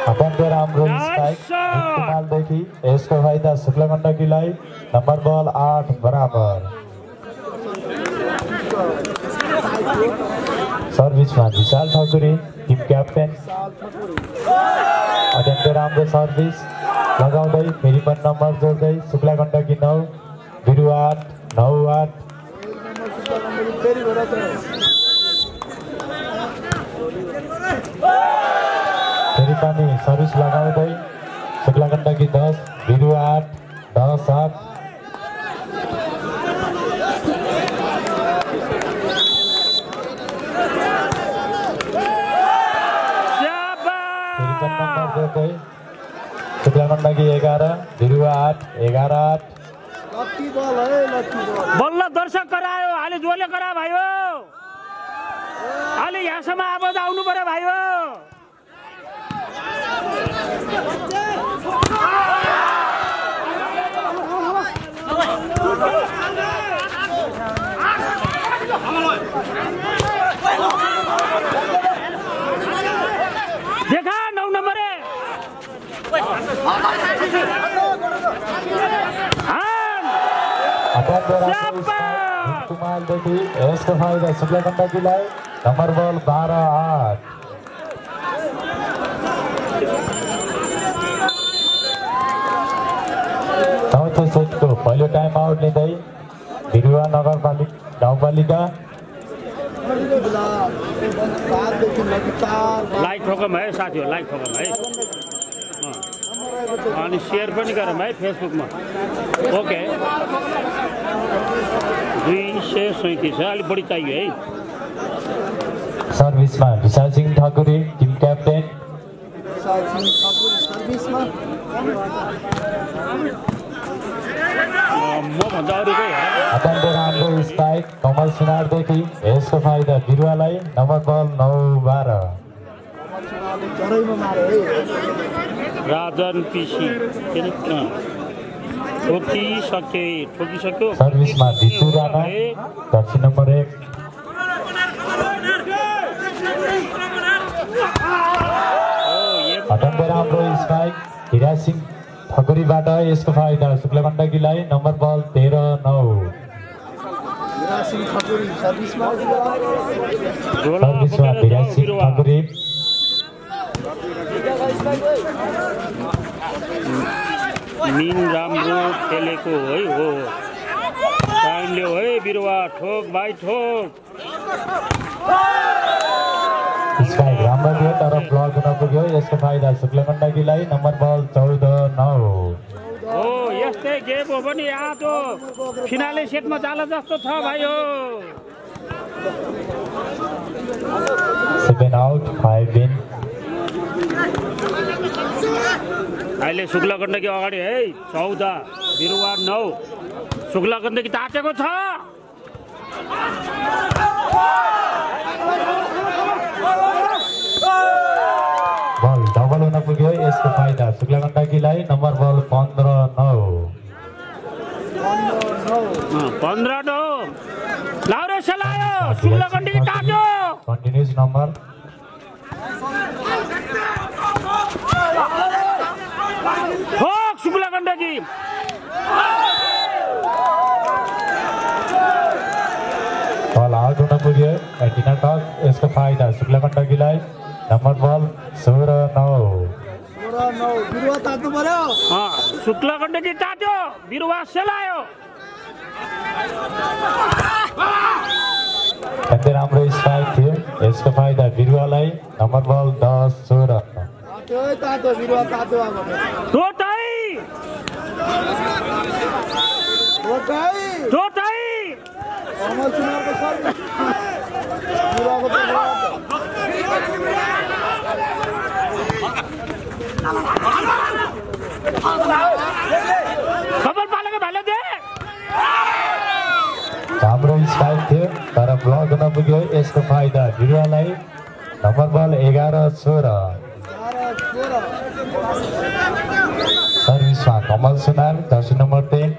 अत्यन्तै राम्रो स्पाइक इस्तेमालदेखि, यसको फाइदा शुक्ला गण्डकीलाई। नम्बर बल 8 बराबर। सर्भिसमा विशाल ठकुरी टिम क्याप्टेन। अत्यन्तै राम्रो सर्भिस लगाउँदै फेरि पनि नम्बर जोड्दै शुक्ला गण्डकी 9 बिरुवा 8-9-8। फेरि पनि सर्भिस लगाउँदै शुक्ला गण्डकी 10 बिरुवा 8-10-8। नम्बर जोड्दै शुक्ला गण्डकी 11 बिरुवा 8-11-8। बल्ल दर्शक करायो, अलि जोरले करा भाइ हो। अलि यहाँसम्म आवाज आउनु पर्यो भाइ हो। देखा 9 नम्बर है। कुमारदेखि, यसको फाइदा शुक्ला गण्डकीलाई। नम्बर बल 12-8। चौथो सेटको पहिलो टाइम आउट लिँदै बिरुवा गाउँपालिका। लाइक ठोकौँ है साथी हो, लाइक ठोकौँ है। अनि शेयर पनि गरौँ है फेसबुकमा। ओके 237 है, अलिक बढी चाहियो है। सर्भिसमा विशाल सिंह ठकुरी टिम क्याप्टेन। अत्यन्तै राम्रो स्पाइक कमल सुनारदेखि, यसको फाइदा बिरुवालाई। नम्बर बल 9-12। राजन पिसी ठोकिसक्यो सर्भिसमा भिचु राणा जर्सी नम्बर 1 अत्यन्तै राम्रो स्ट्राइक हिरा सिंह ठकुरीबाट यसको फाइदा शुक्लगण्डकीलाई नम्बर बल 13-9 हिरा सिंह ठकुरी सर्भिसमा हिरा सिंह ठकुरी मिन राम्रो खेलेको है हो टाइमले है बिरुवा ठोक भाइ ठोक स्ट्राइक राम्रो थियो तर ब्लक हुन पुग्यो यसको फाइदा शुक्लगण्डकीलाई नम्बर बल 14-9 हो यस्तै गेम हो पनि आज फिनाले सेटमा जाला जस्तो छ भाइ हो 7 आउट 5 इन अहिले शुक्लगण्डकी अगाडि है 14 बिरुवा 9 शुक्लगण्डकी तातेको छ बल डबल हुन पुग्यो यसको फाइदा शुक्लगण्डकीलाई नम्बर बल 15-9 लाउरे सलायो शुक्लगण्डकी तात्यो कन्टिन्युस नम्बर ठोक शुक्लगण्डकी बल आउट हुन पुग्यो एन्टिना टच यसको फाइदा शुक्लगण्डकीलाई नम्बर बल 16-9 बिरुवा तात्नु पर्यो शुक्लगण्डकी तात्यो बिरुवा सेलायो अत्यन्तै राम्रो स्ट्राइक थियो यसको फाइदा बिरुवालाई नम्बर बल 10-16 तातो बिरुवा तातो अब टोटाई अमल सुनारको सर्भिस बिरुवाको खबर पालेको भाले दे राम्रो स्ट्राइक थियो तर ब्लक हुन पुग्यो यसको फाइदा बिरुवालाई नम्बर बल 11-16 सर्भिसमा कमल सुनार जर्सी नम्बर 10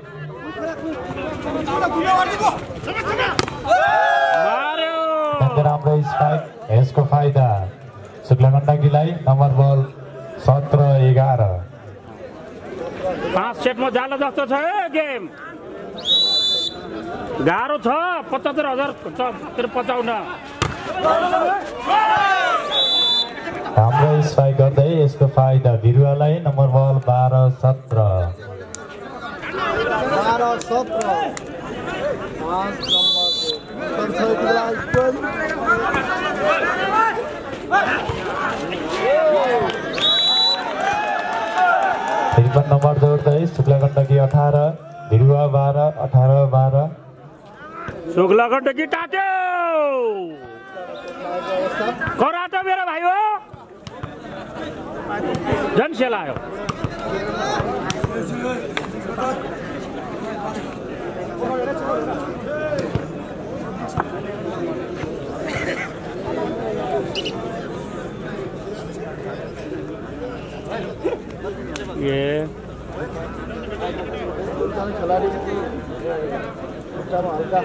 राम्रो स्ट्राइक यसको फाइदा शुक्लगण्डकीलाई नम्बर बल 17-11 5 सेटमा जाला जस्तो छ गेम गाह्रो छ 75,000 पचाउन राम्रो स्ट्राइक गर्दै यसको फाइदा बिरुवालाई नम्बर बल 12-17 53 नम्बर जोड्दै शुक्लगण्डकी 18 बिरुवा 12 18-12 शुक्लगण्डकी तात्यो करातो मेरो भाइ हो झन् सेलायो खिलाडी हल्का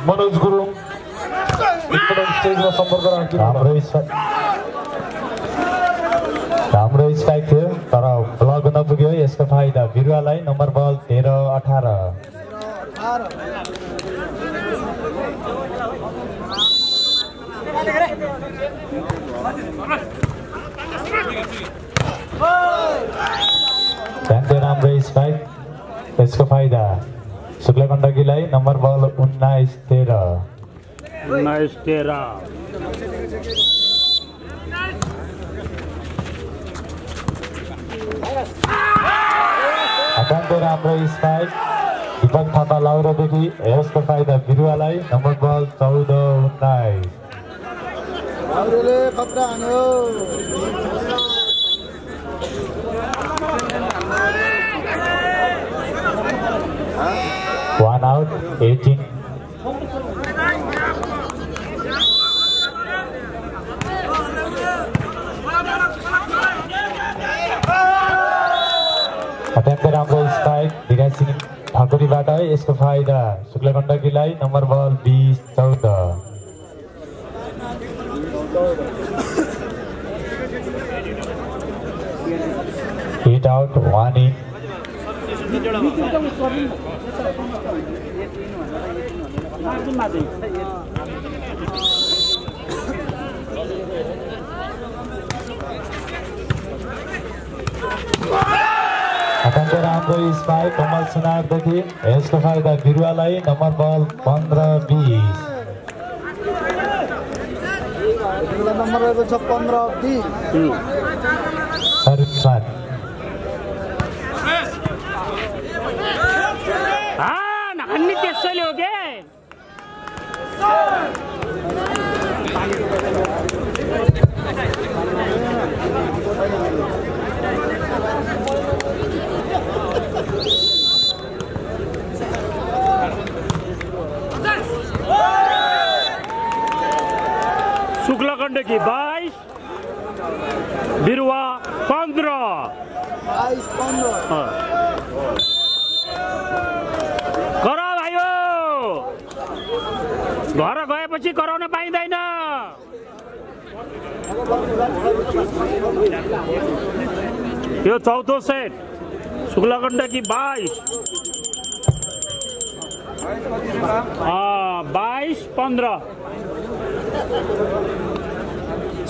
मनोज गुरुङ स्टेजमा सम्पर्क राम्रो स्ट्राइक थियो तर ब्लक हुन पुग्यो यसको फाइदा बिरुवालाई नम्बर बल 13-18 राम्रो स्ट्राइक यसको फाइदा शुक्लगण्डकीलाई नम्बर बल 19-13 अत्यन्तै राम्रो स्ट्राइक दीपक थापा लाउरादेखि यसको फाइदा बिरुवालाई नम्बर बल 14-19 लाउरेले खतरा हान्यो 1 out, 18. अत्यन्तै राम्रो स्पाइक धीरज सिंह ठाकुरीबाट है। यसको फाइदा शुक्ला गण्डकीलाई। Number ball 20-14। 8 out, 1 in. अत्यन्तै राम्रो स्पाइक कमल सुनारदेखि। यसको फाइदा बिरुवालाई। नम्बर बल 15-20। नम्बर रहेको छ 15-20। सर्भिसमा अन्य त्यसैले हो के शुक्ला गण्डकी 22 बिरुवा 15। करा भाइयो, घर गएपछि कराउन पाइँदैन। यो चौथो सेट शुक्ला गण्डकी 22 22-15।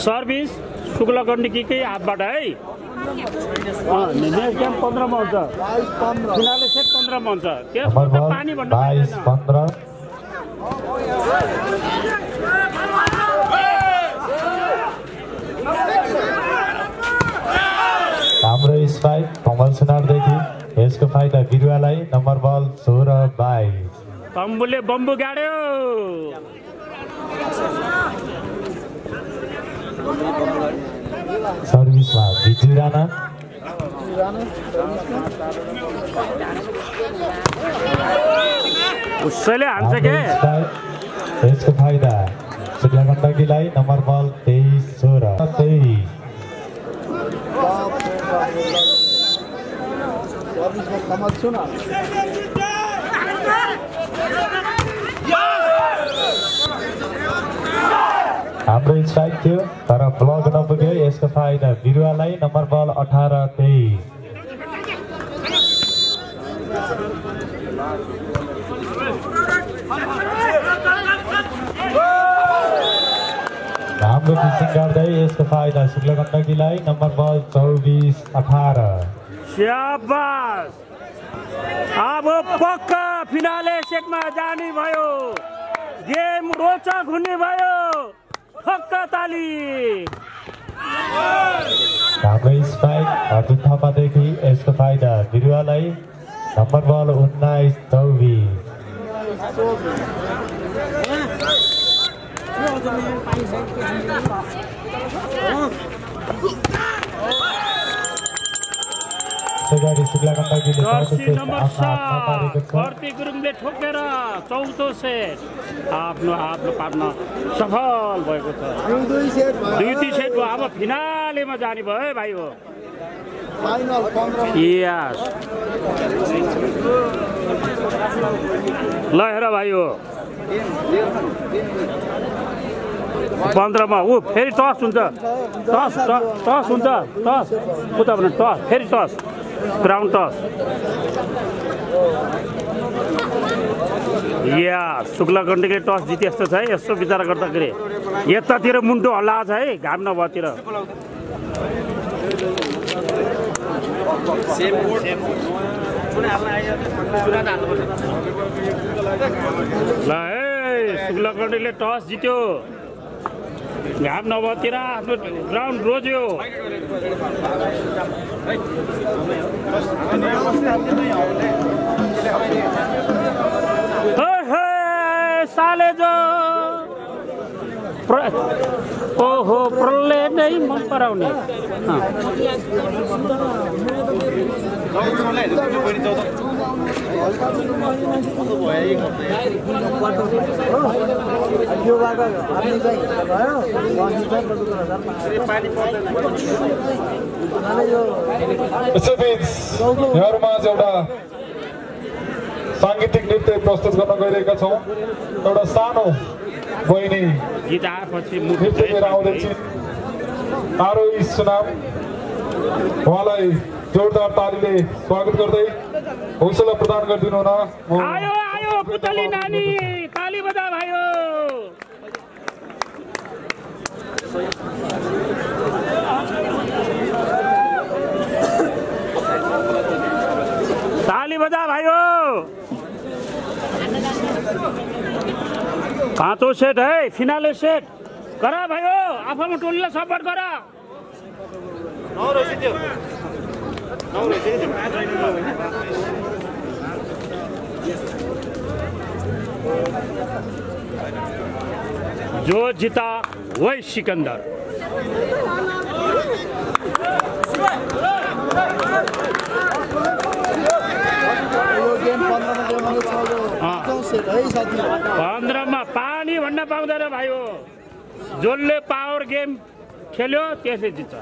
सर्भिस शुक्ला गण्डकीकै हातबाट है। नेक्स्ट गेम 15 मा हुन्छ। फिनाले सेट 15 मा हुन्छ। त्यसमा त पानी भन्नु 22-15। हाम्रो स्पाइक कमल सुनारदेखि। यसको फाइदा बिरुवालाई। नम्बर बल 16-22। तम्बुले बम्बु गाड्यो। सर्भिसमा बिजु राणा। उसैले हान्छ के। यसको फाइदा शुक्ला गण्डकीलाई। नम्बर बल 23-16-23। हाम्रो स्ट्राइक थियो तर ब्लक नपुग्यो। यसको फाइदा बिरुवालाई। नम्बर बल 18-23। राम्रो पिचिङ गर्दै यसको फाइदा शुक्ला गण्डकीलाई। नम्बर बल 24-18। शाबास। अब पक्का फिनाले सेटमा जाने भयो। गेम रोचक हुने भयो। ठक्क ताली। हाम्रो स्पाइक अर्जुन थापादेखि। यसको फाइदा बिरुवालाई। नम्बर बल 19-24। सेगारी शुक्ला गण्डकीले नम्बर 7 कर्ती गुरुङले ठोकेर चौथो सेट आफ्नो पार्न सफल भएको छ। दुई सेट भयो। अब फिनालेमा जाने भयो है भाइ हो। यस ल हेर भाइ हो। 15 मा ऊ फेरि टस हुन्छ। टस हुन्छ। टस उता भने टस फेरि टस ग्राउन्ड टस। या शुक्ला गण्डकीले टस जिते जस्तो छ है। यसो विचार गर्दाखेरि यतातिर मुन्टो हल्लाएको छ है घाम नभएतिर। ल है शुक्ला गण्डकीले टस जित्यो। घाम नभएतिर आफ्नो ग्राउन्ड रोज्यो। सालेजो ओहो प्रलय नै मन पराउने। यो बाटो हामी चाहिँ भयो यसैबीच यहाँहरूमा एउटा साङ्गीतिक नृत्य प्रस्तुत गर्न गइरहेका छौँ। एउटा सानो बहिनी नृत्य लिएर आउँदैछिन्। आरोही सुनाम, उहाँलाई जोरदार तालीले स्वागत गर्दै हौसला प्रदान गरिदिनु हुन आयो आयो पुतली नानी, ताली बजा भाइयो। ताली बजा भाइयो। पाँचौं सेट है, फिनाले सेट करा भाइयो। आफ्नो टोलीलाई सपोर्ट गर। जो जीता वही सिकंदर। पन्ध्रमा पानी भन्न पाउँदैन भाइयो। जसले पावर गेम खेल्यो त्यसले जित्छ।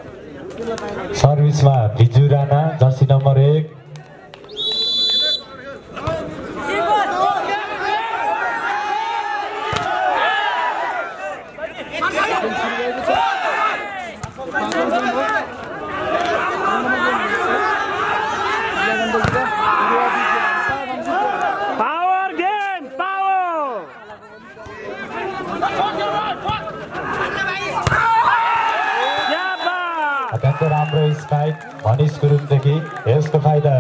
सर्भिसमा बिजु Rana, jersey number 1। Power game, power. अत्यन्तै राम्रो स्पाइक मनिष गुरुङदेखि। यसको फाइदा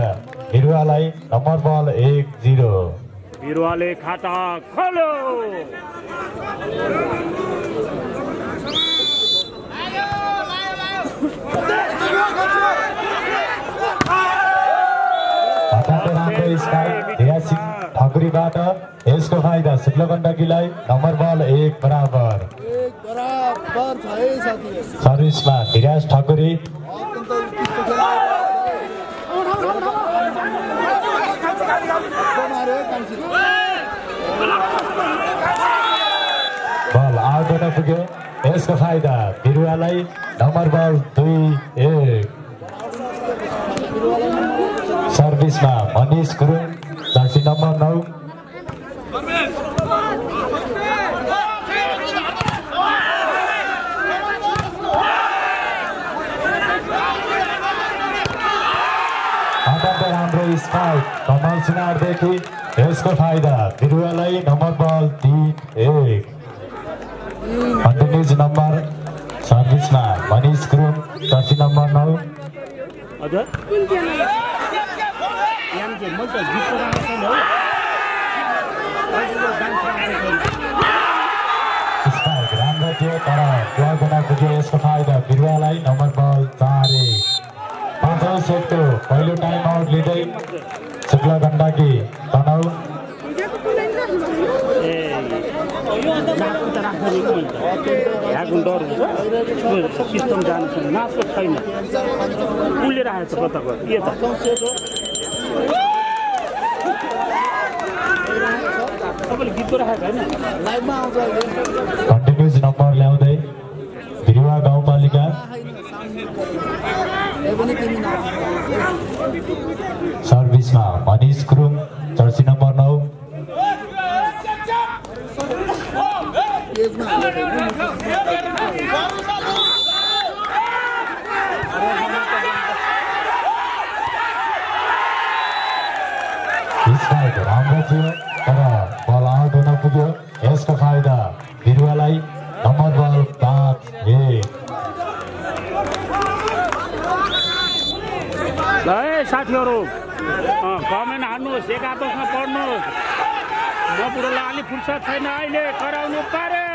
बिरुवालाई। नम्बर बल 1-0। बिरुवाले खाता खोलो। अत्यन्तै राम्रो स्पाइक धिरासिंह ठकुरीबाट। यसको फाइदा शुक्ल गण्डकीलाई। नम्बर बल 1 बराबर। सर्भिसमा धिराज ठकुरी। बल आउट हुन पुग्यो। यसको फाइदा बिरुवालाई। Number ball 2-1। सर्भिसमा मनिष गुरुङ, जर्सी नम्बर 9। अत्यन्तै राम्रो स्पाइक कमल सुनारदेखि। यसको फाइदा बिरुवालाई। Number ball 3-1। Continues number. सर्भिसमा Manish Gurung, jersey number 9। Spike राम्रो थियो तर क्लब हुन पुग्यो। यसको फाइदा बिरुवालाई। Number ball 4-1। पाँचौं सेटको पहिलो टाइम आउट लिँदै शुक्ल गण्डकी तनहु। सिस्टम जानु छैन, नाचको छैन। उसले राखेको छ कताको के त तपाईँले गीत राखेको होइन। कन्टिन्युज नम्बर ल्याउँदै बिरुवा गाउँपालिका। सर्भिसमा मनिष गुरुङ, जर्सी नम्बर 9। राम्रो थियो तर बल आउट हुन पुग्यो। यसको फाइदा बिरुवालाई। नम्बर बल 5-1। साथीहरू कमेन्ट हान्नुहोस्, एक आपसमा पढ्नुहोस्। म बुढोलाई अलिक फुर्सद छैन अहिले, कराउनु पर्यो।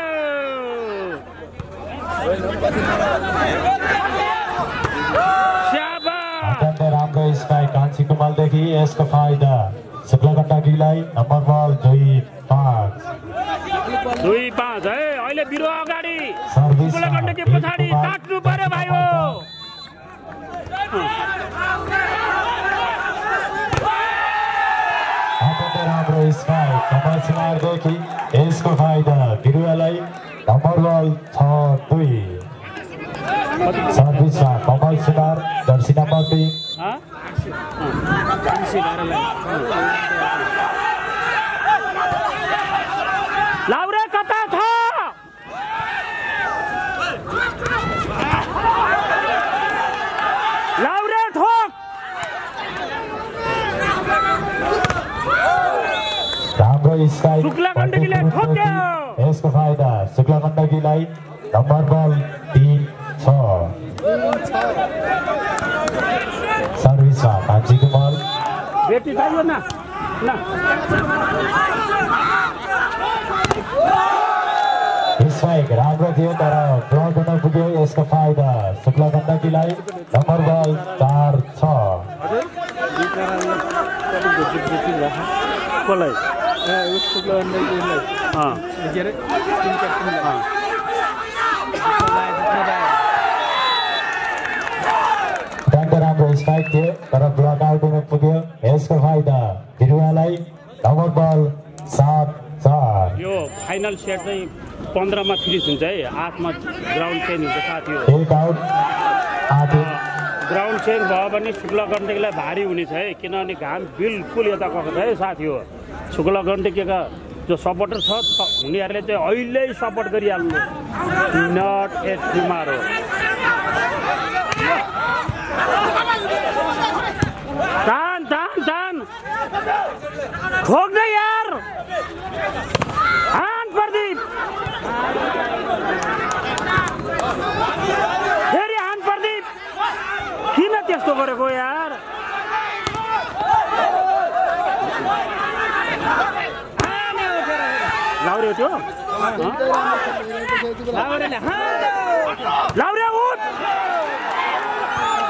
अत्यन्तै राम्रो स्पाइक कान्छी कुमालदेखि। यसको फाइदा शुक्ल गण्डकीलाई। नम्बर बल 2-5। 2-5 है। अहिले बिरुवा अगाडि, शुक्ल गण्डकी पछाडि। काट्नु पर्यो भाइयो। कमल सुनारदेखि यसको फाइदा बिरुवालाई नम्बर बल 6-2 सर्भिसमा कमल सुनार जर्सी नम्बर 3 लाउरे कता छ लाउरे ठोक राम्रो स्काई शुक्ला गण्डकीले ठोक्यो यसको फाइदा शुक्ला गण्डकीलाई नम्बर बल 3-6 सर्भिसमा कान्छी कुमार बेटी चाहियो न स्ट्राइक राम्रो थियो तर ब्लक हुन पुग्यो यसको फाइदा शुक्ला गण्डकीलाई नम्बर बल 4-6 कसलाई राम्रो स्ट्राइक थियो तर ब्लक आउट हुन पुग्यो यसको फाइदा बिरुवालाई नम्बर बल 7-4 यो फाइनल सेट चाहिँ 15 मा फिनिस हुन्छ है 8 मा ग्राउन्ड चेन्ज हुन्छ साथी हो एक आउट 8 ग्राउन्ड चेन्ज भयो भने शुक्ला गण्डकीलाई भारी हुनेछ है किनभने घाम बिल्कुल यता गएको छ है साथी हो शुक्ला गण्डकीका जो सपोर्टर छ उनीहरूले चाहिँ अहिले सपोर्ट गरिहाल्नु नट ए टुमारो तान ठोक्दै यार हान प्रदीप फेरि हान प्रदीप किन त्यस्तो गरेको यार लाउरे त्यो लाउरे उठ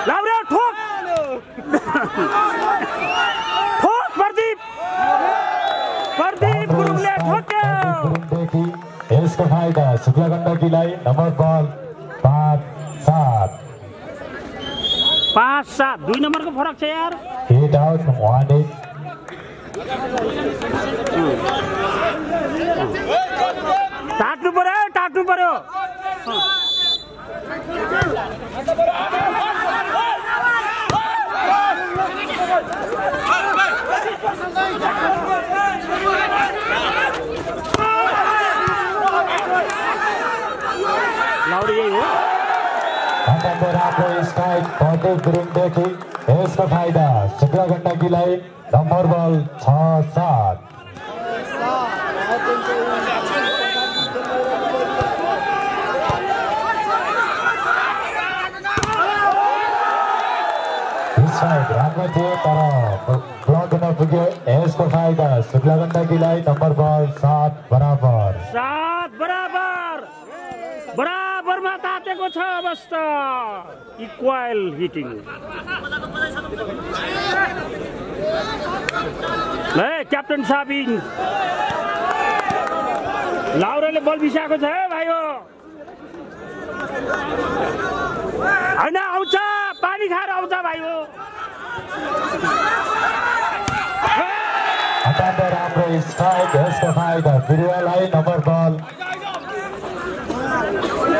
लाउरे ठोक ठोक प्रदीप गुरुङले ठोक्यो यसको फाइदा शुक्ला गण्डकीलाई नम्बर बल 5-7 2 नम्बरको फरक छ यार 8 आउट 1 टाट्नु पर्यो लाउरे यही हो राम्रो स्ट्राइक प्रदीप गुरुङदेखि यसको फाइदा शुक्ला गण्डकीलाई नम्बर बल 6-7 राम्रो थियो तर ब्लक हुन पुग्यो यसको फाइदा शुक्ला गण्डकीलाई नम्बर बल 7 बराबरमा तातेको छ अवस्था इक्वल हिटिङ ले क्याप्टन साबिन लाउरेले बल बिसाएको छ है भाइ हो हैन आउँछ पानी खाएर आउँछ भाइ हो राम्रो स्ट्राइक यसको फाइदा बिरुवालाई नम्बर बल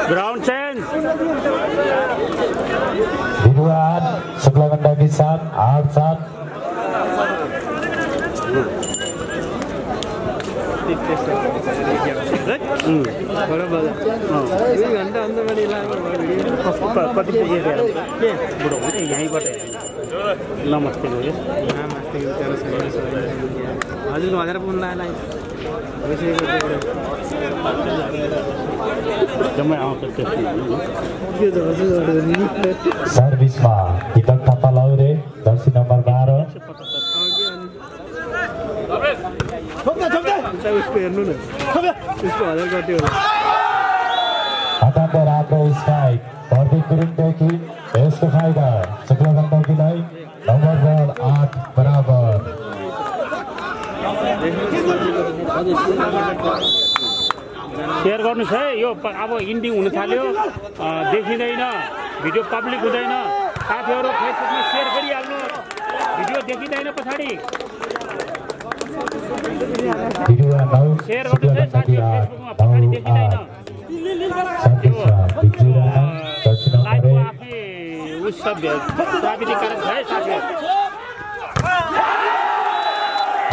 ग्राउन्ड चेन्ज बिरुवा शुक्ला गण्डकी 8-7 कति पुगेर बुढो हुन्छ यहीँबाट नमस्ते भयो हजुरको भनेर पुग्नु लाग्यो जम्मै आउँछ सर्भिसमा दीपक थापा लाउरे जर्सी नम्बर 12 उसको हेर्नु न उसको हजार कति होला राम्रो स्ट्राइक प्रदीप गुरुङदेखि यसको फाइदा शुक्ला गण्डकीलाई नम्बर बल 8 सेयर गर्नुहोस् है यो अब इन्डिङ हुन थाल्यो देखिँदैन भिडियो पब्लिक हुँदैन साथीहरू फेसबुकमा सेयर गरिहाल्नु भिडियो देखिँदैन पछाडि बिरुवा 9 सेयर शुक्ला गर्नु गण्डकी साथीहरु 8 फेसबुकमा पछाडि देखिँदैन सर्भिसमा बिजु राणा जर्सी नम्बर लाइभको 1 आफै उस प्राविधिक कारण भयो साथीहरु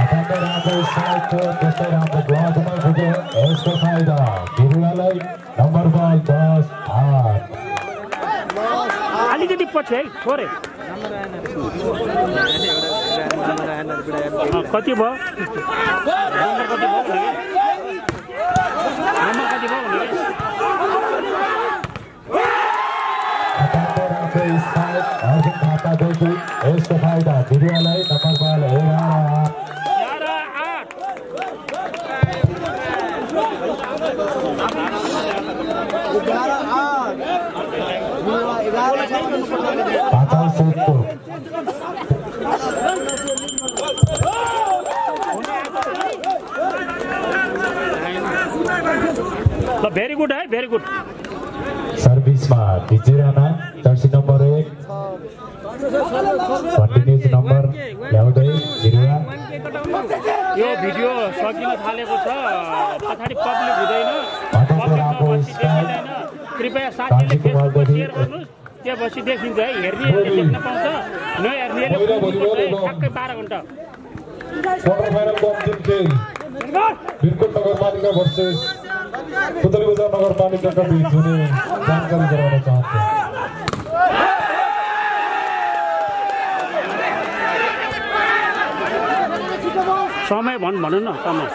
अत्यन्तै राम्रो साइडको त्यस्तै राम्रो ब्लकमा पुग्यो यसको फाइदा बिरुवालाई नम्बर बल 10-8 अलिकति पछि है थोरै कति भयो नम्बर कति भयो अत्यन्तै राम्रो साइड अर्जुन थापादेखि यसको फाइदा बिरुवालाई नम्बर बल 11-8 भेरी गुड है भेरी गुड सर्भिसमा बिजु Rana jersey number 1 continues number ल्याउँदै बिरुवा यो भिडियो सकिन थालेको छ पछाडि पब्लिक हुँदैन कृपया साथीले फेसबुकमा सेयर गर्नुहोस् त्यसपछि देखिन्छ है हेर्नेहरूले देख्न पाउँछ नहेर्नेहरूले ठ्याक्कै 12 घण्टा क्वार्टर फाइनलको अन्तिम खेल बिरकोट नगरपालिका भर्सेस पुतली बजार नगरपालिकाका बीच हुने जानकारी गराउन चाहन्छु समय भन्नु न समय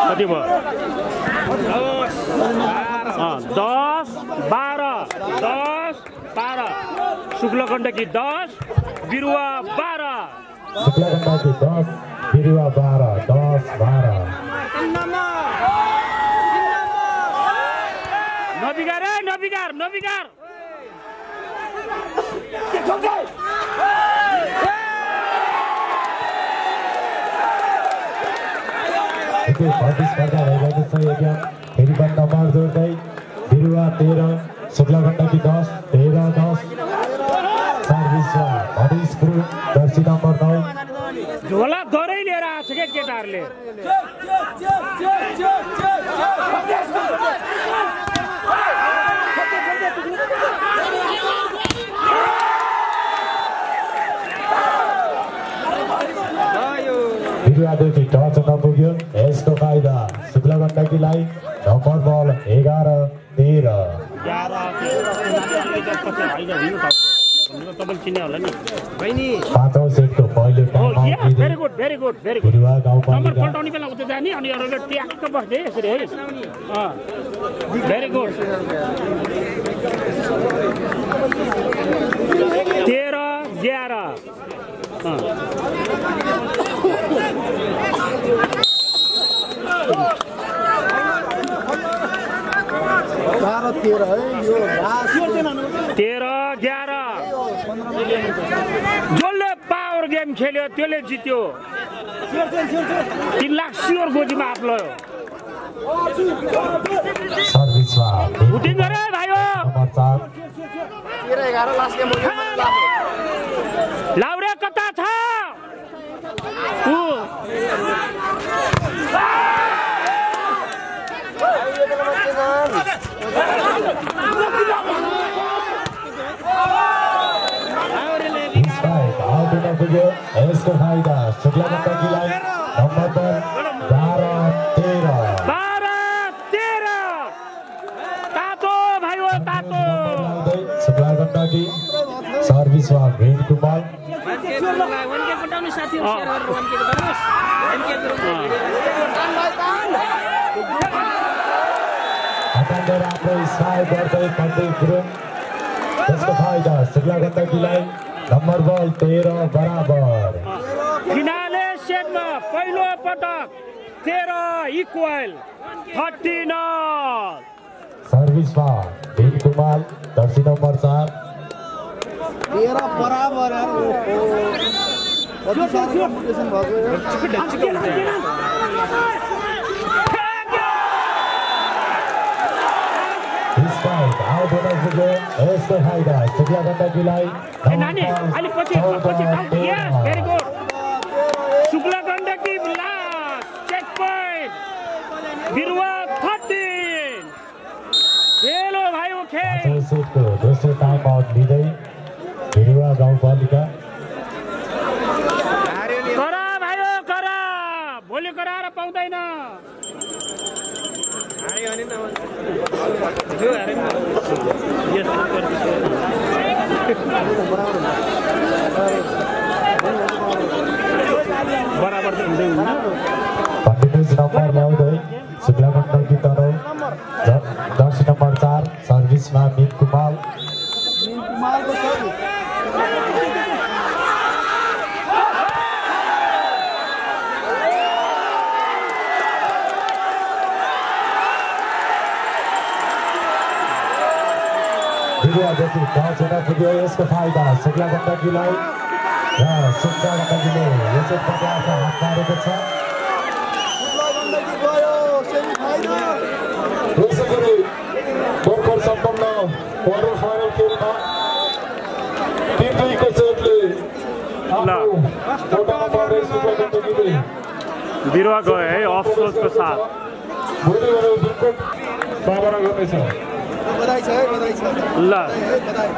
कति भयो 10-12 शुक्ला गण्डकी 10 बिरुवा 12 शुक्ला गण्डकी 10 बिरुवा 12 10-12 नबिगार प्रतिस्पर्धा भइरहेको छ एकदम फेरि पनि नम्बर जोड्दै बिरुवा 13 शुक्ला गण्डकी 10 13-10 सर्भिसमा हरिश गुरुङ जर्सी नम्बर 9 झोला धरै लिएर आछ के केटाहरुले बिरुवादेखि टच नपुग्यो यसको फाइदा शुक्ला गण्डकीलाई नम्बर बल 11-13 तपाईले चिन्ने होला नि बहिनी पाँचौं सेटको पहिलो टाइम भेरी गुड बिरुवा गाउँपालिका नम्बर पल्टाउने बेला उता जाने अनि अरूले ट्याक्क बस्दै यसरी है भेरी गुड 13-11 जसले पावर गेम खेल्यो त्यसले जित्यो 3 लाख स्योर गोजीमा हात लयो सर्भिसमा उठिन्छ रे भाइयो लाउरे कता छ यसको फाइदा शुक्ला गण्डकीलाई नम्बर 12-13 तातो भाइयो तातो शुक्ला गण्डकी सर्भिसमा भेट कुमार अत्यन्तै राम्रो स्ट्राइक गर्दै प्रदीप गुरुङ त्यसको फाइदा शुक्ला गण्डकीलाई नम्बर बल 13 बराबर। फिनाले सेटमा पहिलो पटक 13 इक्वल 39। सर्भिसमा भीम कुमार जर्सी नम्बर 4 13 बराबर कति साह्रो कम्पिटिसन भएको आउट हुन पुग्यो। यसको फाइदा शुक्ला गण्डकीलाई नानी अलि पछि very good Shukla Gandaki last check point बिरुवा 13। खेलो भाइको खेल सेटको दोस्रो टाइम आउट लिँदै बिरुवा गाउँपालिका। करा भाइयो करा भोलि कराएर पाउँदैन। बराबर कन्टिन्युस नम्बर ल्याउँदै शुक्ला गण्डकी तरफ जर्सी नम्बर 4 सर्भिसमा मीन कुमार। बिरुवादेखि टच हुन पुग्यो। यसको फाइदा शुक्ला गण्डकीलाई र शुक्ला गण्डकीले यसैबाट आफ्नो हात मारेको छ। यसै गरी भर्खर सम्पन्न क्वार्टर फाइनल खेलमा 3-2 को सेटले कोटामा पारे शुक्ला गण्डकीले बिरुवा गयो है अफसोसको साथ। भोलि भने बिल्कुल सामना गर्नेछ। बधाई छ है, बधाई छ। ल बधाई।